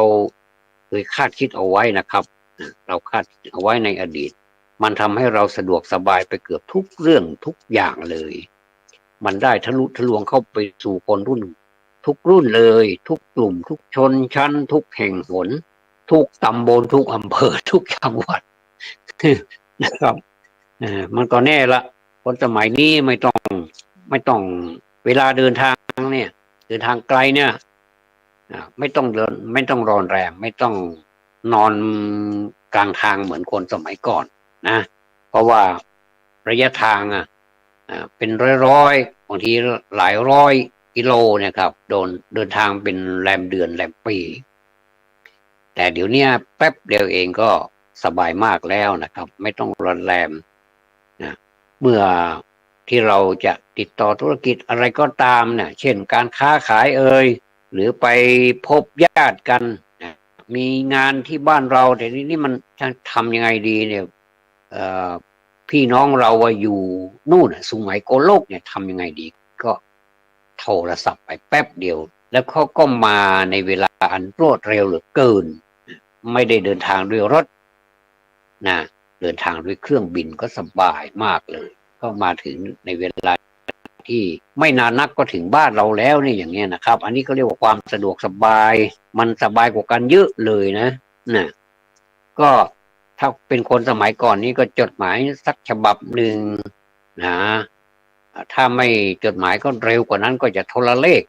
[SPEAKER 1] เคยคาดคิดเอาไว้นะครับเราคาดเอาไว้ในอดีตมันทำให้เราสะดวกสบายไปเกือบทุกเรื่องทุกอย่างเลยมันได้ทะลุทะลวงเข้าไปสู่คนรุ่นทุกรุ่นเลยทุกกลุ่มทุกชนชั้นทุกแห่งหนทุกตำบลทุกอำเภอทุกจังหวัดนะครับมันก็แน่ละคนสมัยนี้ไม่ต้องเวลาเดินทางเนี่ยเดินทางไกลเนี่ยไม่ต้องเดินไม่ต้องรอนแรมไม่ต้องนอนกลางทางเหมือนคนสมัยก่อนนะเพราะว่าระยะทางเป็นร้อยบางทีหลายร้อยกิโลเนี่ยครับเดินทางเป็นแรมเดือนแรมปีแต่เดี๋ยวนี้แป๊บเดียวเองก็สบายมากแล้วนะครับไม่ต้องรอนแรมนะเมื่อที่เราจะติดต่อธุรกิจอะไรก็ตามเนี่ยเช่นการค้าขายหรือไปพบญาติกันมีงานที่บ้านเราแต่นี่มันจะทำยังไงดีเนี่ยพี่น้องเราอยู่นู่นสุไหงโกลกเนี่ยทำยังไงดีก็โทรศัพท์ไปแป๊บเดียวแล้วเขาก็มาในเวลาอันรวดเร็วเหลือเกินไม่ได้เดินทางด้วยรถนะเดินทางด้วยเครื่องบินก็สบายมากเลยก็มาถึงในเวลาที่ไม่นานนักก็ถึงบ้านเราแล้วเนี่ยอย่างเงี้ยนะครับอันนี้ก็เรียกว่าความสะดวกสบายมันสบายกว่ากันเยอะเลยนะก็ถ้าเป็นคนสมัยก่อนนี้ก็จดหมายสักฉบับหนึ่งนะถ้าไม่จดหมายก็เร็วกว่านั้นก็จะโทรเลข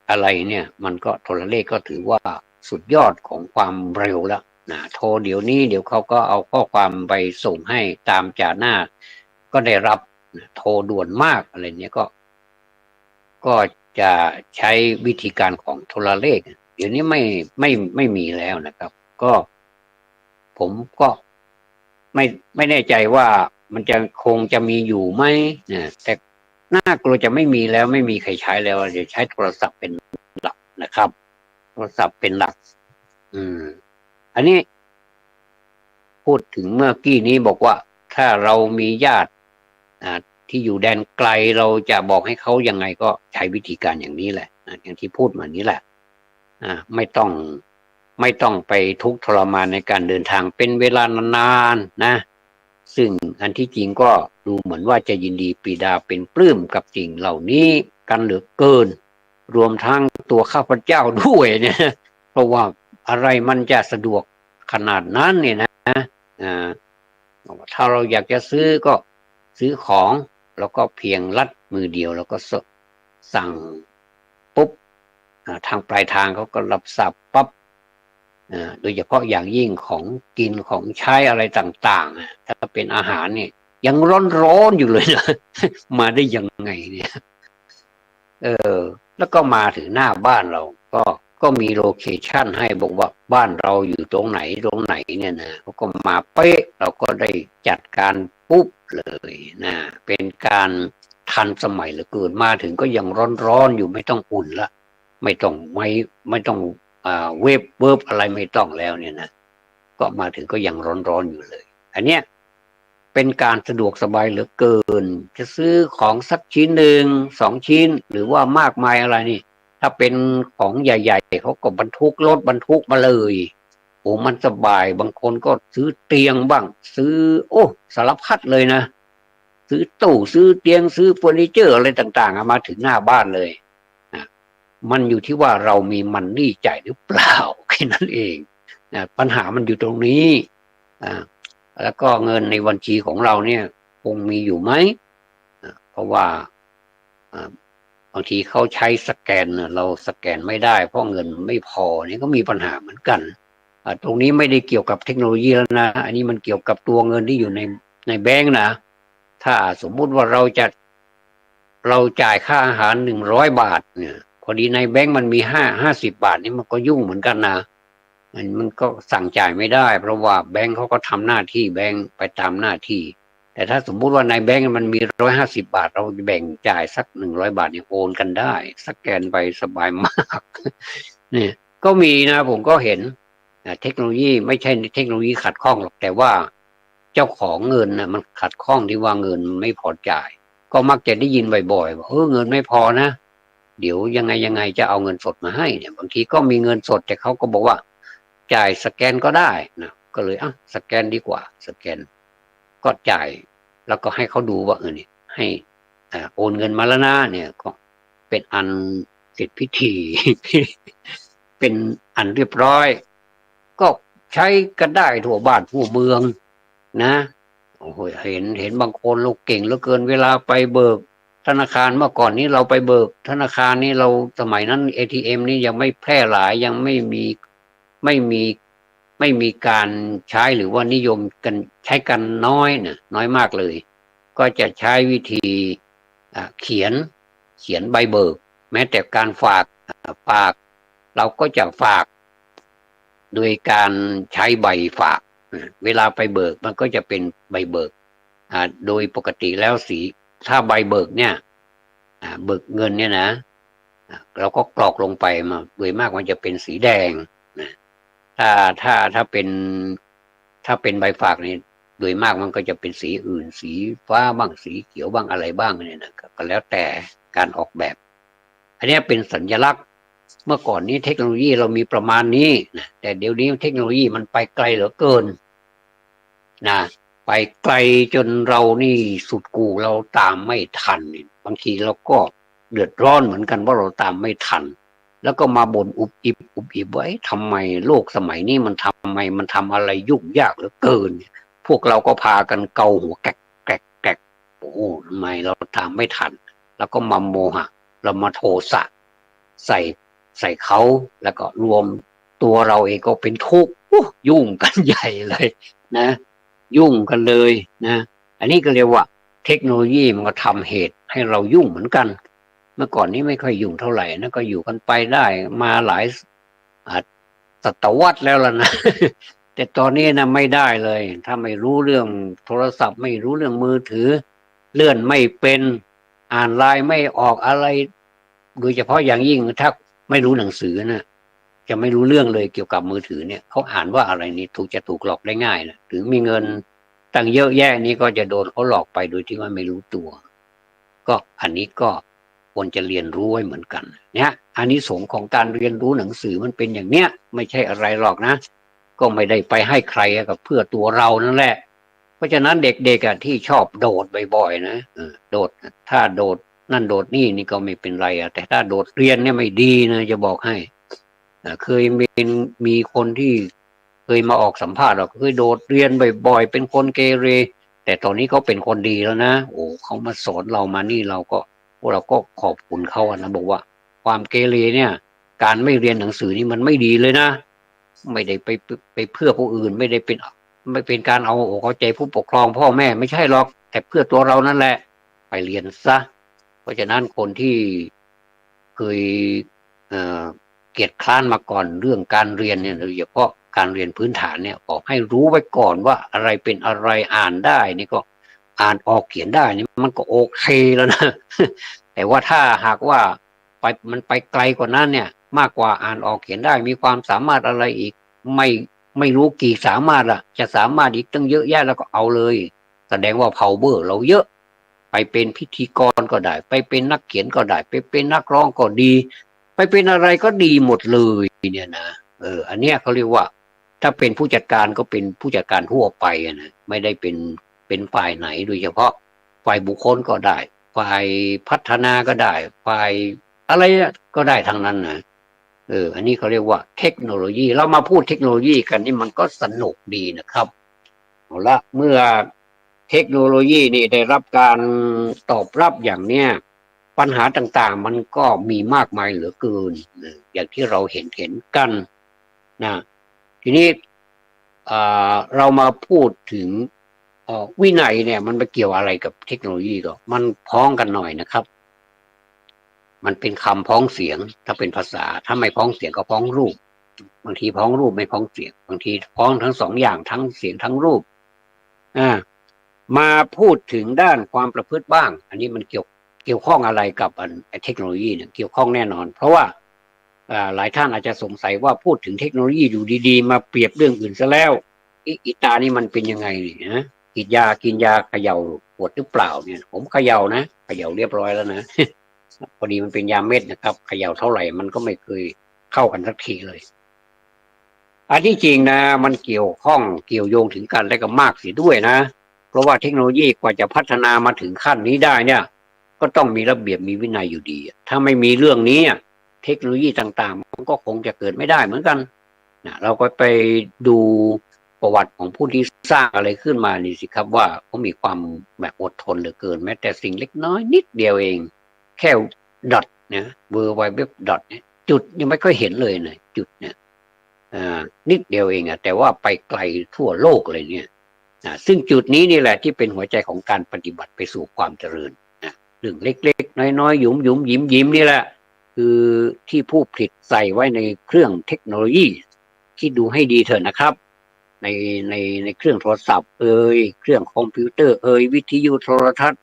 [SPEAKER 1] อะไรเนี่ยมันก็โทรเลขก็ถือว่าสุดยอดของความเร็วแล้วนะโทรเดี๋ยวนี้เดี๋ยวเขาก็เอาข้อความไปส่งให้ตามจ่าหน้าก็ได้รับโทรด่วนมากอะไรเนี้ยก็จะใช้วิธีการของโทรเลขเดี๋ยวนี้ไม่มีแล้วนะครับก็ผมก็ไม่แน่ใจว่ามันคงจะมีอยู่ไหมนะแต่น่ากลัวจะไม่มีแล้วไม่มีใครใช้แล้วจะใช้โทรศัพท์เป็นหลักนะครับโทรศัพท์เป็นหลักอันนี้พูดถึงเมื่อกี้นี้บอกว่าถ้าเรามีญาติที่อยู่แดนไกลเราจะบอกให้เขายังไงก็ใช้วิธีการอย่างนี้แหละอย่างที่พูดมานี้แหละไม่ต้องไปทุกข์ทรมานในการเดินทางเป็นเวลานานๆนะซึ่งอันที่จริงก็ดูเหมือนว่าจะยินดีปรีดาเป็นปลื้มกับสิ่งเหล่านี้กันเหลือเกินรวมทั้งตัวข้าพเจ้าด้วยเนี่ยเพราะว่าอะไรมันจะสะดวกขนาดนั้นเนี่ยนะถ้าเราอยากจะซื้อก็ซื้อของแล้วก็เพียงลัดมือเดียวแล้วก็สั่งปุ๊บทางปลายทางเขาก็รับทราบปั๊บโดยเฉพาะอย่างยิ่งของกินของใช้อะไรต่างๆถ้าเป็นอาหารเนี่ยยังร้อนอยู่เลยนะมาได้ยังไงเนี่ยแล้วก็มาถึงหน้าบ้านเราก็มีโลเคชั่นให้บอกว่าบ้านเราอยู่ตรงไหนเนี่ยนะเขาก็มาเป๊ะเราก็ได้จัดการปุ๊บเลยนะเป็นการทันสมัยเหลือเกินมาถึงก็ยังร้อนอยู่ไม่ต้องอุ่นละไม่ต้องเวิบอะไรไม่ต้องแล้วเนี่ยนะก็มาถึงก็ยังร้อนอยู่เลยอันเนี้ยเป็นการสะดวกสบายเหลือเกินจะซื้อของสักชิ้นหนึ่ง2 ชิ้นหรือว่ามากมายอะไรนี่ถ้าเป็นของใหญ่ๆเขาก็บรรทุกรถบรรทุกมาเลยโอ้มันสบายบางคนก็ซื้อเตียงบ้างซื้อสารพัดเลยนะ ซื้อตู้ซื้อเตียงซื้อเฟอร์นิเจอร์อะไรต่างๆมาถึงหน้าบ้านเลยมันอยู่ที่ว่าเรามีมันนี่จ่ายหรือเปล่าแค่นั้นเองปัญหามันอยู่ตรงนี้แล้วก็เงินในบัญชีของเราเนี่ยคงมีอยู่ไหมเพราะว่าบางทีเขาใช้สแกนเราสแกนไม่ได้เพราะเงินไม่พอนี่ก็มีปัญหาเหมือนกันตรงนี้ไม่ได้เกี่ยวกับเทคโนโลยีแล้วนะอันนี้มันเกี่ยวกับตัวเงินที่อยู่ในแบงก์นะถ้าสมมุติว่าเราจ่ายค่าอาหาร100 บาทเนี่ยพอดีในแบงก์มันมี50 บาทนี่มันก็ยุ่งเหมือนกันนะมันก็สั่งจ่ายไม่ได้เพราะว่าแบงก์เขาก็ทำหน้าที่แบงก์ไปตามหน้าที่แต่ถ้าสมมุติว่าในแบงก์มันมี150 บาทเราแบ่งจ่ายสัก100 บาทเนี่ยโอนกันได้สแกนไปสบายมากเนี่ยก็มีนะผมก็เห็นเทคโนโลยีไม่ใช่เทคโนโลยีขัดข้องหรอกแต่ว่าเจ้าของเงินนะมันขัดข้องที่ว่าเงินไม่พอจ่ายก็มักจะได้ยินบ่อยๆว่าเงินไม่พอนะเดี๋ยวยังไงจะเอาเงินสดมาให้เนี่ยบางทีก็มีเงินสดแต่เขาก็บอกว่าจ่ายสแกนก็ได้นะก็เลยสแกนดีกว่าสแกนก็จ่ายแล้วก็ให้เขาดูว่านี่ให้โอนเงินมาแล้วนะเนี่ยก็เป็นอันเสร็จพิธี เป็นอันเรียบร้อยก็ใช้กันได้ทั่วบ้านทั่วเมืองนะโอ้โหเห็นบางคนเราเก่งเหลือเกินเวลาไปเบิกธนาคารเมื่อก่อนนี้เราไปเบิกธนาคารนี้เราสมัยนั้น ATM นี่ยังไม่แพร่หลายยังไม่มีการใช้หรือว่านิยมกันใช้กันน้อยนะน้อยมากเลยก็จะใช้วิธีเขียนใบเบิกแม้แต่การฝากเราก็จะฝากโดยการใช้ใบฝากเวลาไปเบิกมันก็จะเป็นใบเบิกโดยปกติแล้วถ้าใบเบิกเนี่ยเบิกเงินเนี่ยนะเราก็กรอกลงไปมาโดยมากมันจะเป็นสีแดงนะถ้าเป็นใบฝากนี่โดยมากมันก็จะเป็นสีอื่นสีฟ้าบ้างสีเขียวบ้างอะไรบ้างเนี่ยนะก็แล้วแต่การออกแบบอันนี้เป็นสัญลักษณ์เมื่อก่อนนี้เทคโนโลยีเรามีประมาณนี้นะแต่เดี๋ยวนี้เทคโนโลยีมันไปไกลเหลือเกินนะไปไกลจนเรานี่สุดกูเราตามไม่ทันบางทีเราก็เดือดร้อนเหมือนกันว่าเราตามไม่ทันแล้วก็มาบ่นอุบอิบว่าทำไมโลกสมัยนี้มันทำอะไรยุ่งยากเหลือเกินพวกเราก็พากันเกาหัวแกกโอ้ทำไมเราตามไม่ทันแล้วก็มาโมหะเรามาโทสะใส่เขาแล้วก็รวมตัวเราเองก็เป็นทุกข์ยุ่งกันใหญ่เลยนะยุ่งกันเลยนะอันนี้ก็เรียกว่าเทคโนโลยีมันก็ทำเหตุให้เรายุ่งเหมือนกันเมื่อก่อนนี้ไม่ค่อยยุ่งเท่าไหร่นะก็อยู่กันไปได้มาหลายศตวรรษแล้วล่ะนะ แต่ตอนนี้นะไม่ได้เลยถ้าไม่รู้เรื่องโทรศัพท์ไม่รู้เรื่องมือถือเลื่อนไม่เป็นอ่านไลน์ไม่ออกอะไรโดยเฉพาะอย่างยิ่งถ้าไม่รู้หนังสือนะจะไม่รู้เรื่องเลยเกี่ยวกับมือถือเนี่ยเขาอ่านว่าอะไรนี่จะถูกหลอกได้ง่ายนะถึงมีเงินตั้งเยอะแยะนี้ก็จะโดนเขาหลอกไปโดยที่ว่าไม่รู้ตัวก็อันนี้ก็ควรจะเรียนรู้ไว้เหมือนกันเนี่ยอานิสงส์ของการเรียนรู้หนังสือมันเป็นอย่างเนี้ยไม่ใช่อะไรหรอกนะก็ไม่ได้ไปให้ใครกับเพื่อตัวเรานั่นแหละเพราะฉะนั้นเด็กๆที่ชอบโดดบ่อยๆนะโดดถ้าโดดนั่นโดดนี่ก็ไม่เป็นไรแต่ถ้าโดดเรียนเนี่ยไม่ดีนะจะบอกให้เคยมีคนที่เคยมาออกสัมภาษณ์เราเคยโดดเรียนบ่อยๆเป็นคนเกเรแต่ตอนนี้เขาเป็นคนดีแล้วนะโอ้เขามาสอนเรามานี่เราก็ขอบคุณเขานะบอกว่าความเกเรเนี่ยการไม่เรียนหนังสือนี่มันไม่ดีเลยนะไม่ได้ไปเพื่อผู้อื่นไม่เป็นการเอาอกเอาใจผู้ปกครองพ่อแม่ไม่ใช่หรอกแต่เพื่อตัวเรานั่นแหละไปเรียนซะเพราะฉะนั้นคนที่เคยเกียรติคร้านมาก่อนเรื่องการเรียนเนี่ยโดยเฉพาะการเรียนพื้นฐานเนี่ยบอกให้รู้ไว้ก่อนว่าอะไรเป็นอะไรอ่านได้นี่ก็อ่านออกเขียนได้นี่มันก็โอเคแล้วนะ แต่ว่าถ้าหากว่ามันไปไกลกว่านั้นเนี่ยมากกว่าอ่านออกเขียนได้มีความสามารถอะไรอีกไม่รู้กี่สามารถล่ะจะสามารถอีกตั้งเยอะแยะแล้วก็เอาเลยแสดงว่า power เราเยอะไปเป็นพิธีกรก็ได้ไปเป็นนักเขียนก็ได้ไปเป็นนักร้องก็ดีไปเป็นอะไรก็ดีหมดเลยเนี่ยนะอันเนี้ยเขาเรียกว่าถ้าเป็นผู้จัดการก็เป็นผู้จัดการทั่วไปนะไม่ได้เป็นฝ่ายไหนโดยเฉพาะ ฝ่ายบุคคลก็ได้ฝ่ายพัฒนาก็ได้ฝ่ายอะไรก็ได้ทั้งนั้นนะอันนี้เขาเรียกว่าเทคโนโลยีเรามาพูดเทคโนโลยีกันนี่มันก็สนุกดีนะครับเอาละเมื่อเทคโนโลยีนี่ได้รับการตอบรับอย่างเนี้ยปัญหาต่างๆมันก็มีมากมายเหลือเกินอย่างที่เราเห็นกันนะทีนี้เรามาพูดถึงวินัยเนี่ยมันไปเกี่ยวอะไรกับเทคโนโลยีก็มันพ้องกันหน่อยนะครับมันเป็นคำพ้องเสียงถ้าเป็นภาษาถ้าไม่พ้องเสียงก็พ้องรูปบางทีพ้องรูปไม่พ้องเสียงบางทีพ้องทั้งสองอย่างทั้งเสียงทั้งรูปมาพูดถึงด้านความประพฤติบ้างอันนี้มันเกี่ยวข้องอะไรกับเทคโนโลยีเนี่ยเกี่ยวข้องแน่นอนเพราะว่าหลายท่านอาจจะสงสัยว่าพูดถึงเทคโนโลยีอยู่ดีๆมาเปรียบเรื่องอื่นซะแล้วอีตานี่มันเป็นยังไงเนี่ยกินยาเขย่าปวดหรือเปล่าเนี่ยผมเขย่านะเขย่าเรียบร้อยแล้วนะ พอดีมันเป็นยาเม็ดนะครับเขย่าเท่าไหร่มันก็ไม่เคยเข้ากันสักทีเลยอันที่จริงนะมันเกี่ยวข้องเกี่ยวโยงถึงกันและก็มากเสียด้วยนะเพราะว่าเทคโนโลยีกว่าจะพัฒนามาถึงขั้นนี้ได้เนี่ยก็ต้องมีระเบียบมีวินัยอยู่ดีถ้าไม่มีเรื่องนี้เทคโนโลยีต่างๆมันก็คงจะเกิดไม่ได้เหมือนกันนะเราก็ไปดูประวัติของผู้ที่สร้างอะไรขึ้นมานี่สิครับว่าเขามีความแบบอดทนเหลือเกินแม้แต่สิ่งเล็กน้อยนิดเดียวเองแค่ดอทเนี่ยเวอร์ไวเว็บดอทเนี่ยจุดยังไม่ค่อยเห็นเลยนะจุดเนี่ยนิดเดียวเองแต่ว่าไปไกลทั่วโลกเลยเนี่ยซึ่งจุดนี้นี่แหละที่เป็นหัวใจของการปฏิบัติไปสู่ความเจริญเรื่องเล็กๆน้อยๆหยุมยิ้มนี่แหละคือที่ผู้ผลิตใส่ไว้ในเครื่องเทคโนโลยีที่ดูให้ดีเถอะนะครับในเครื่องโทรศัพท์เครื่องคอมพิวเตอร์วิทยุโทรทัศน์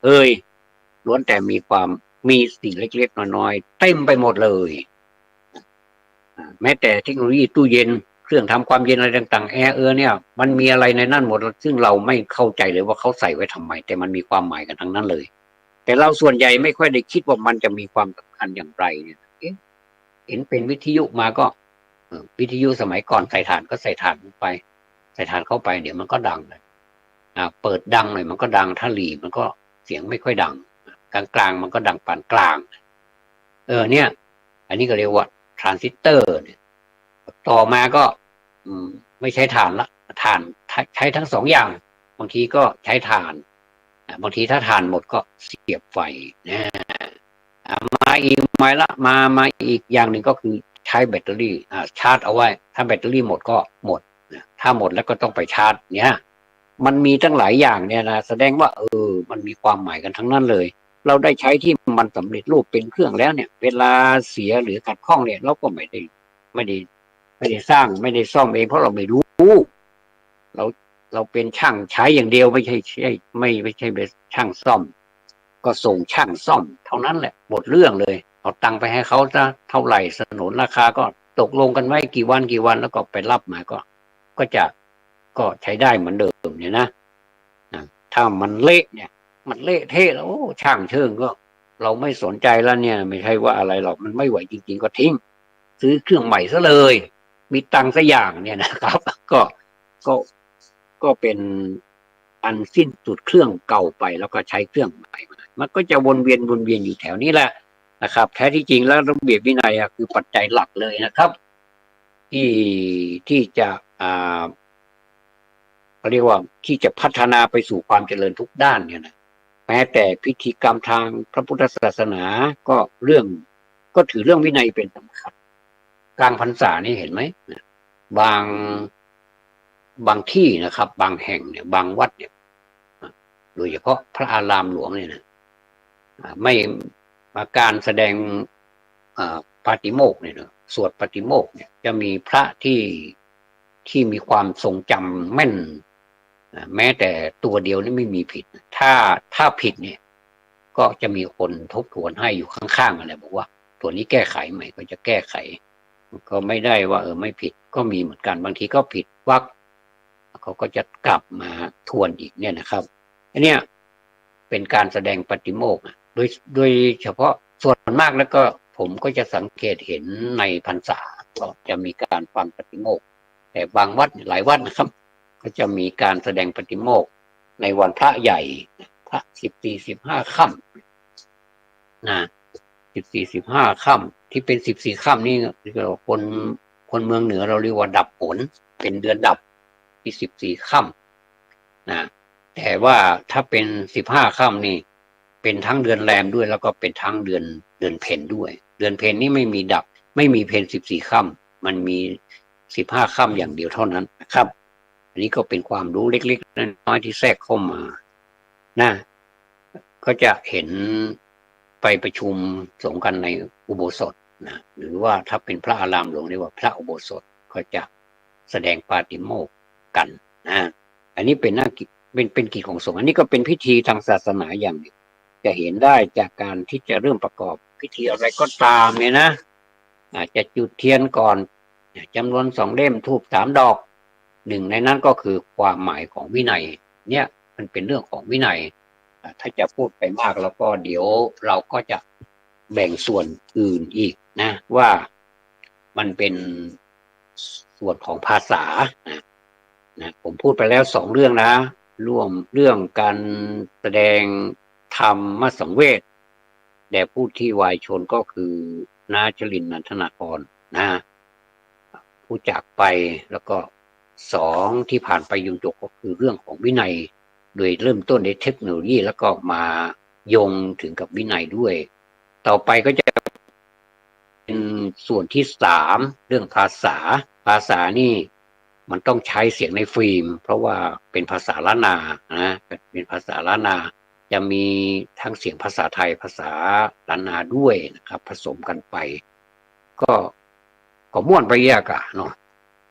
[SPEAKER 1] ล้วนแต่มีสิ่งเล็กๆน้อยๆเต็มไปหมดเลยแม้แต่เทคโนโลยีตู้เย็นเครื่องทำความเย็นอะไรต่างๆแอร์เนี่ยมันมีอะไรในนั่นหมดซึ่งเราไม่เข้าใจเลยว่าเขาใส่ไว้ทำไมแต่มันมีความหมายกันทั้งนั้นเลยแต่เราส่วนใหญ่ไม่ค่อยได้คิดว่ามันจะมีความสำคัญอย่างไรเนี่ยเห็นเป็นวิทยุมาก็วิทยุสมัยก่อนใส่ถ่านก็ใส่ถ่านเข้าไปเดี๋ยวมันก็ดังเลยเปิดดังหน่อยมันก็ดังถ้าหลีมันก็เสียงไม่ค่อยดังกลางมันก็ดังปานกลางเนี่ยอันนี้ก็เรียกว่าทรานซิสเตอร์เนี่ยต่อมาก็ไม่ใช้ถ่านละถ่านใช้ทั้งสองอย่างบางทีก็ใช้ถ่านบางทีถ้าถ่านหมดก็เสียบไฟนะมาอีกมาอีกอย่างหนึ่งก็คือใช้แบตเตอรี่ชาร์จเอาไว้ถ้าแบตเตอรี่หมดก็หมดถ้าหมดแล้วก็ต้องไปชาร์จเนี่ยมันมีตั้งหลายอย่างเนี่ยนะแสดงว่ามันมีความหมายกันทั้งนั้นเลยเราได้ใช้ที่มันสำเร็จรูปเป็นเครื่องแล้วเนี่ยเวลาเสียหรือขัดข้องเนี่ยเราก็ไม่ได้สร้างไม่ได้ซ่อมเองเพราะเราไม่รู้เราเป็นช่างใช้อย่างเดียวไม่ใช่เป็นช่างซ่อมก็ส่งช่างซ่อมเท่านั้นแหละหมดเรื่องเลยเอาตังค์ไปให้เขาซะเท่าไหร่สนุนราคาก็ตกลงกันไว้กี่วันแล้วก็ไปรับมาก็ใช้ได้เหมือนเดิมเนี่ยนะถ้ามันเละเนี่ยมันเละเทะแล้วช่างเชิงก็เราไม่สนใจแล้วเนี่ยไม่ใช่ว่าอะไรหรอกมันไม่ไหวจริงๆก็ทิ้งซื้อเครื่องใหม่ซะเลยมีตังค์ซะอย่างเนี่ยนะครับก็เป็นอันสิ้นสุดเครื่องเก่าไปแล้วก็ใช้เครื่องใหม่มามันก็จะวนเวียนอยู่แถวนี้แหละนะครับแท้ที่จริงแล้วระเบียบวินัยคือปัจจัยหลักเลยนะครับที่จะเขาเรียกว่าที่จะพัฒนาไปสู่ความเจริญทุกด้านเนี่ยนะแม้แต่พิธีกรรมทางพระพุทธศาสนาก็ถือเรื่องวินัยเป็นสำคัญกลางพรรษานี่เห็นไหมบางที่นะครับบางแห่งเนี่ยบางวัดเนี่ยโดยเฉพาะพระอารามหลวงเนี่ยนะไม่มาการแสดงปาฏิโมกข์เนี่ยสวดปาฏิโมกข์เนี่ยจะมีพระที่มีความทรงจำแม่นแม้แต่ตัวเดียวนี่ไม่มีผิดถ้าผิดเนี่ยก็จะมีคนทบทวนให้อยู่ข้างๆอะไรบอกว่าตัวนี้แก้ไขใหม่ก็จะแก้ไขก็ไม่ได้ว่าไม่ผิดก็มีเหมือนกันบางทีก็ผิดวรรคเขาก็จะกลับมาทวนอีกเนี่ยนะครับอันเนี้ยเป็นการแสดงปาฏิโมกข์โดยเฉพาะส่วนมากแล้วก็ผมก็จะสังเกตเห็นในพรรษาก็จะมีการฟังปาฏิโมกข์แต่บางวัดหลายวัดนะครับก็จะมีการแสดงปาฏิโมกข์ในวันพระใหญ่พ ระ14-15 ค่ำนะ14-15 ค่ำที่เป็น14 ค่ำนี่เราคนเมืองเหนือเราเรียกว่าดับฝนเป็นเดือนดับที่14 ค่ำนะแต่ว่าถ้าเป็น15 ค่ำนี่เป็นทั้งเดือนแรมด้วยแล้วก็เป็นทั้งเดือนเพ็ญด้วยเดือนเพ็ญนี่ไม่มีดับไม่มีเพ็ญ14 ค่ำมันมี15 ค่ำอย่างเดียวเท่านั้นนะครับอันนี้ก็เป็นความรู้เล็กๆน้อยๆที่แทรกเข้ามานะก็จะเห็นไปประชุมสงฆ์กันในอุโบสถนะหรือว่าถ้าเป็นพระอารามหลวงเรียกว่าพระอุโบสถก็จะแสดงปาฏิโมกข์กันนะอันนี้เป็นหน้ากิจเป็นกิจของสงฆ์อันนี้ก็เป็นพิธีทางศาสนาอย่างหนึ่งจะเห็นได้จากการที่จะเริ่มประกอบพิธีอะไรก็ตามเนี่ยนะอาจจะจุดเทียนก่อนจำนวน2 เล่มธูป3 ดอกหนึ่งในนั้นก็คือความหมายของวินัยเนี่ยมันเป็นเรื่องของวินัยถ้าจะพูดไปมากแล้วก็เดี๋ยวเราก็จะแบ่งส่วนอื่นอีกนะว่ามันเป็นส่วนของภาษานะผมพูดไปแล้ว2 เรื่องนะร่วมเรื่องการแสดงธรรมสังเวชแด่ผู้ที่วายชนก็คือนาชลินนันทนาครนะผู้จากไปแล้วก็2ที่ผ่านไปยุงจกก็คือเรื่องของวินัยโดยเริ่มต้นในเทคโนโลยีแล้วก็มาโยงถึงกับวินัยด้วยต่อไปก็จะเป็นส่วนที่3เรื่องภาษานี่มันต้องใช้เสียงในฟิล์มเพราะว่าเป็นภาษาล้านนานะเป็นภาษาล้านนาจะมีทั้งเสียงภาษาไทยภาษาล้านนาด้วยนะครับผสมกันไปก็ม่วนไปแยกอะเนาะ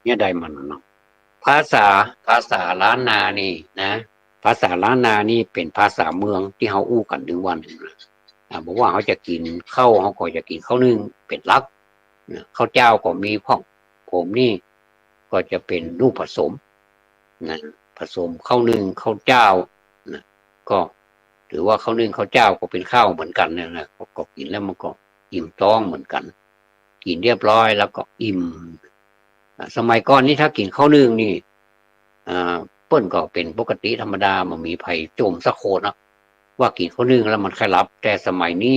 [SPEAKER 1] เนี่ยได้มันเนาะภาษาล้านนานี่นะภาษาล้านนานี่เป็นภาษาเมืองที่เขาอู้กันถึงวันบอกว่าเขาจะกินข้าวเขาก็จะกินข้าวนึ่งเป็ดลักข้าวเจ้าก็มีพ่องผมนี่ก็จะเป็นรูปผสมนะผสมข้าวนึ่งข้าวเจ้านะก็ถือว่าข้าวนึ่งข้าวเจ้าก็เป็นข้าวเหมือนกันนะก็กินแล้วมันก็อิ่มท้องเหมือนกันกินเรียบร้อยแล้วก็อิ่มสมัยก่อนนี่ถ้ากินข้าวนึ่งนี่เปิ้นก็เป็นปกติธรรมดามันมีไผ่โจมสักโคนนะว่ากินข้าวนึ่งแล้วมันคลายรับแต่สมัยนี้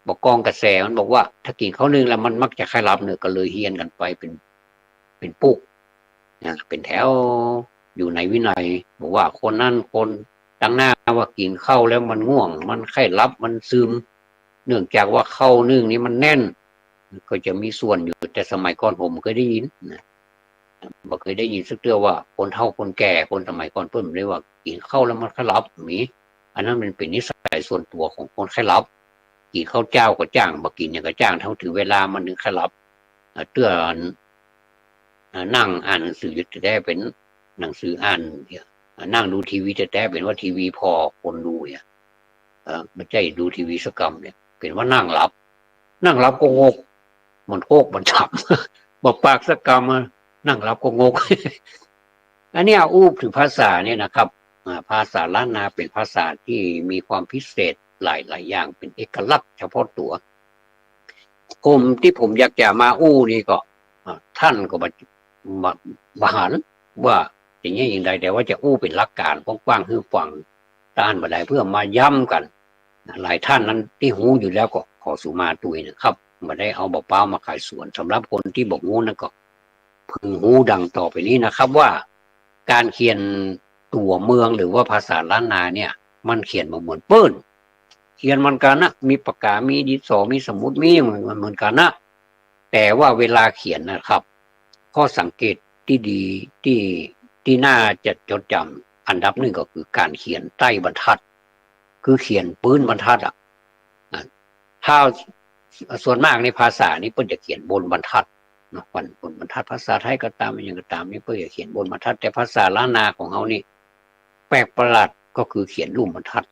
[SPEAKER 1] บอกกองกระแสมันบอกว่าถ้ากินข้าวนึ่งแล้วมันมักจะคลายรับเนี่ยก็เลยเฮียนกันไปเป็นปุ๊กเป็นแถวอยู่ในวินัยบอกว่าคนนั้นคนตั้งหน้าว่ากินข้าวแล้วมันง่วงมันคลายรับมันซึมเนื่องจากว่าข้าวนึ่งนี้มันแน่นก็จะมีส่วนอยู่แต่สมัยก่อนผมเคยได้ยินนะบ่เคยได้ยินสักเทื่อว่าคนเฒ่าคนแก่คนสมัยก่อนเพิ่นเรียกว่ากินข้าวแล้วมันคลายรับมีอันนั้นมันเป็นนิสัยส่วนตัวของคนคลายรับกินข้าวเจ้าก็จ้างบ่กินอย่างก็จ้างเท่าถือเวลามันถึงคลายรับเตื้อนั่งอ่านหนังสือจะได้เป็นหนังสืออ่านนั่งดูทีวีจะได้เป็นว่าทีวีพอคนดูไม่ใช่ดูทีวีสักกรรมเนี่ยเป็นว่านั่งหลับก็งกมันโคกมันฉับบอกปากสักกรรมนั่งหลับก็งกอันนี้อู้ถึงภาษาเนี่ยนะครับภาษาล้านนาเป็นภาษาที่มีความพิเศษหลายอย่างเป็นเอกลักษณ์เฉพาะตัวผมอยากจะมาอู้นี่ก็ท่านก็บหันว่าอย่างนี้อย่างใดแต่ว่าจะอู้เป็นหลักการกว้างๆให้ฟังต้านบ่ได้เพื่อมาย้ำกันหลายท่านนั้นที่หูอยู่แล้วก็ขอสุมาตุยนะครับมาได้เอาเปล่ามาขายสวนสำหรับคนที่บอกงูนั่นก็พึงหูดังต่อไปนี้นะครับว่าการเขียนตัวเมืองหรือว่าภาษาล้านนาเนี่ยมันเขียนมาเหมือนเปิ้นเขียนมันกันนะมีปากกามีดินสอมีสมุดมีเหมือนกันนะแต่ว่าเวลาเขียนนะครับข้อสังเกตที่ดีที่น่าจะจดจำอันดับหนึ่งก็คือการเขียนใต้บรรทัดคือเขียนปื้นบรรทัดถ้าส่วนมากในภาษานี้เพิ่นจะเขียนบนบรรทัดเนาะบนบรรทัดภาษาไทยก็ตามอย่างก็ตามนี่เพิ่นจะเขียนบนบรรทัดแต่ภาษาล้านนาของเฮานี่แปลกประหลาดก็คือเขียนรูปบรรทัด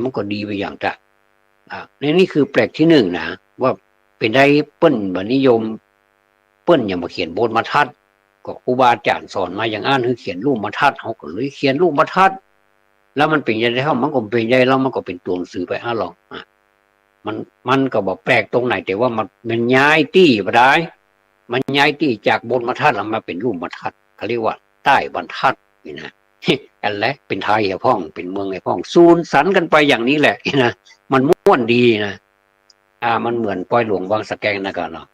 [SPEAKER 1] มันก็ดีไปอย่างจ้ะนี่คือแปลกที่หนึ่งนะว่าเป็นได้เปิ้นบ่นิยมเปิ้นอย่ามาเขียนบนบรรทัดก็ครูบาอาจารย์สอนมาอย่างนั้นคือเขียนรูปบรรทัดเฮาก็เลยเขียนรูปบรรทัดแล้วมันเป็นยังไงเฮามันก็เป็นยังไงแล้วมันก็เป็นตัวหนังสือไปลองมันก็บอกแปลกตรงไหนแต่ว่ามันย้ายตี้บ่ได้มันย้ายตี้จากบนบรรทัดมาเป็นรูปบรรทัดเขาเรียกว่าใต้บรรทัดนี่นะ กันและเป็นไทยไอ้พ่องเป็นเมืองไอ้พ่องซูนสันกันไปอย่างนี้แหละนะมันม่วนดีนะมันเหมือนปอยหลวงวังสะแกงนะกันเนาะ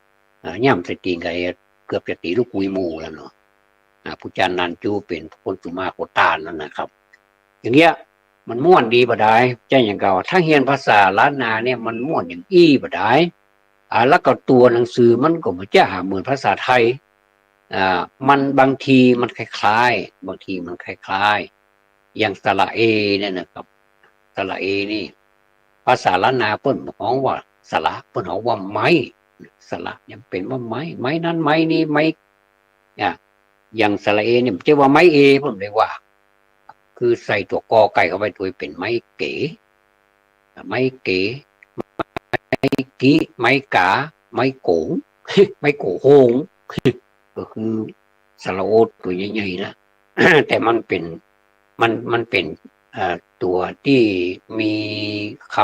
[SPEAKER 1] ย่ำสตีไงเกือบจะตีลูกกุยหมูแล้วเนาะผู้จารนันจูเป็นคนสุมาโคตานนั่นนะครับอย่างเงี้ยมันม่วนดีบ่ได้ใจอย่างเก่าถ้าเรียนภาษาล้านนาเนี่ยมันม่วนอย่างอี้บ่ได้แล้วก็ตัวหนังสือมันก็ไม่จะเหมือนภาษาไทยมันบางทีมันคล้ายๆบางทีมันคล้ายๆอย่างสระเอเนี่ยนะครับสระเอนี่ภาษาล้านนาเปิ้นฮ้องว่าสระเปิ้นฮ้องว่าไม้สระยังเป็นว่าไม้นั้นไม้นี้ไม้อย่างสระเอเนี่ยมันจะว่าไม้เอเปิ้นเลยว่าคือใส่ตัวกอไก่เข้าไปตัวเป็นไม้เก๋ไม้เก๋ไม้กี้ไม้กาไม้โกง ไม้โกโฮง ก็คือสระโอตัวใหญ่ๆนะ แต่มันเป็นตัวที่มีค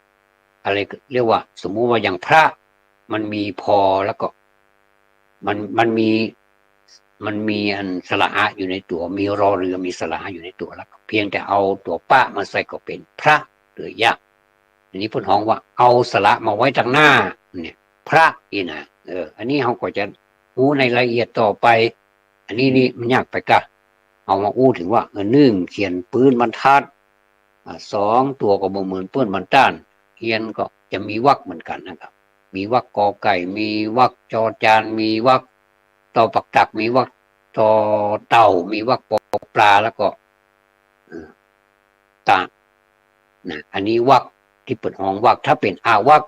[SPEAKER 1] ำอะไรเรียกว่าสมมุติว่าอย่างพระมันมีพอแล้วก็มันมีอันสระอะอยู่ในตัวมีรอเรือมีสระอะอยู่ในตัวแล้วเพียงแต่เอาตัวป้ามาใส่ก็เป็นพระหรือยะอันนี้พูดห้องว่าเอาสระมาไว้ทางหน้าเนี่ยพระอีนะอันนี้เขาก็จะรู้ในรายละเอียดต่อไปอันนี้นี่มันยากไปกะเอามาอู้ถึงว่านึ่งเขียนปืนบรรทัดสองตัวก็บ่เหมือนปืนบรรทัดเขียนก็จะมีวรรคเหมือนกันนะครับมีวรรคกอไก่มีวรรคจอจานมีวรรคต่อปักตักมีวรรคต่อเต่ามีวรรคปอปลาแล้วก็ตานะอันนี้วรรคที่เปิดห้องวรรคถ้าเป็นวรรค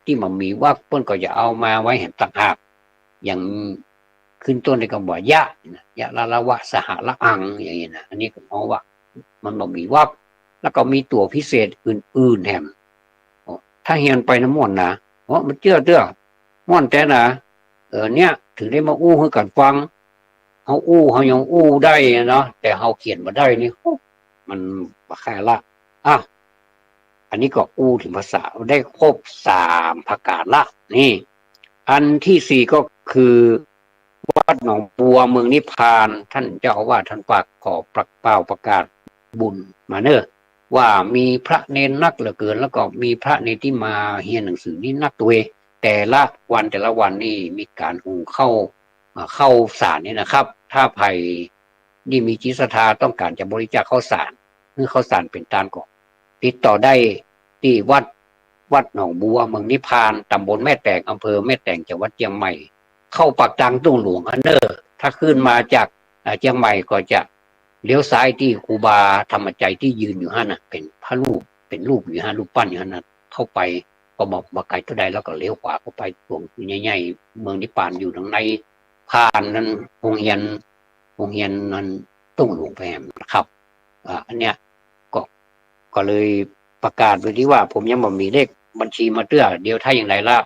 [SPEAKER 1] ที่มันมีวรรคเปิ้นก็จะเอามาไว้เห็นต่างหากอย่างขึ้นต้นในคำว่ายะยะละวะสหละอังอย่างนี้นะอันนี้ก็มองว่ามันบ่มีวรรคแล้วก็มีตัวพิเศษอื่นๆแถมถ้าเฮียนไปน้ำม่วนนะมันเจื้อม่วนแต่นะเนี่ยถึงได้มาอู้ให้กันฟังเฮาอู้เฮายังอู้ได้เนาะแต่เฮาเขียนบ่ได้นี่มันบ่ค่าละอันนี้ก็อู้ถึงภาษาได้ครบ3ประการละนี่อันที่4ก็คือวัดหนองบัวเมืองนิพพานท่านเจ้าอาวาสท่านฝากขอประกาศบุญมาเนอะว่ามีพระเนรนักเหลือเกินแล้วก็มีพระเนรที่มาเรียนหนังสือนี่นักตัวแต่ละวันนี่มีการหุงเข้าสารนี่นะครับถ้าใครนี่มีจิตศรัทธาต้องการจะบริจาคข้าวสารหรือข้าวสารเป็นตานก็ติดต่อได้ที่วัดหนองบัวเมืองนิพพานตำบลแม่แตงอำเภอแม่แตงจังหวัดเชียงใหม่เข้าปากทางตุ้งหลวงเนอถ้าขึ้นมาจากเชียงใหม่ก็จะเลี้ยวซ้ายที่ครูบาธรรมใจที่ยืนอยู่หั่นน่ะเป็นพระรูปเป็นรูปอยู่หั่นรูปปั้นอยู่หั่นน่ะเข้าไปก็บ่ไกลเท่าใดแล้วก็เลี้ยวขวาเข้าไปตรงใหญ่ๆเมืองนิพพานอยู่ทางในผ่านนั้นโรงเรียนนั้นตุ้งหลวงแพมนะครับอันเนี้ยก็เลยประกาศไว้ที่ว่าผมยังบ่มีเลขบัญชีมาเตื้อเดี๋ยวถ้าอย่างไรล่ะ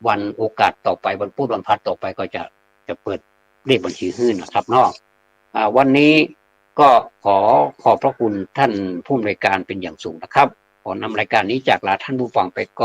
[SPEAKER 1] วันโอกาสต่อไปวันพุธวันพฤหัสต่อไปก็จะเปิดเลขบัญชีให้นะครับเนาะวันนี้ก็ขอบพระคุณท่านผู้อำนวยการเป็นอย่างสูงนะครับขอนำรายการนี้จากลาท่านผู้ฟังไปก่อน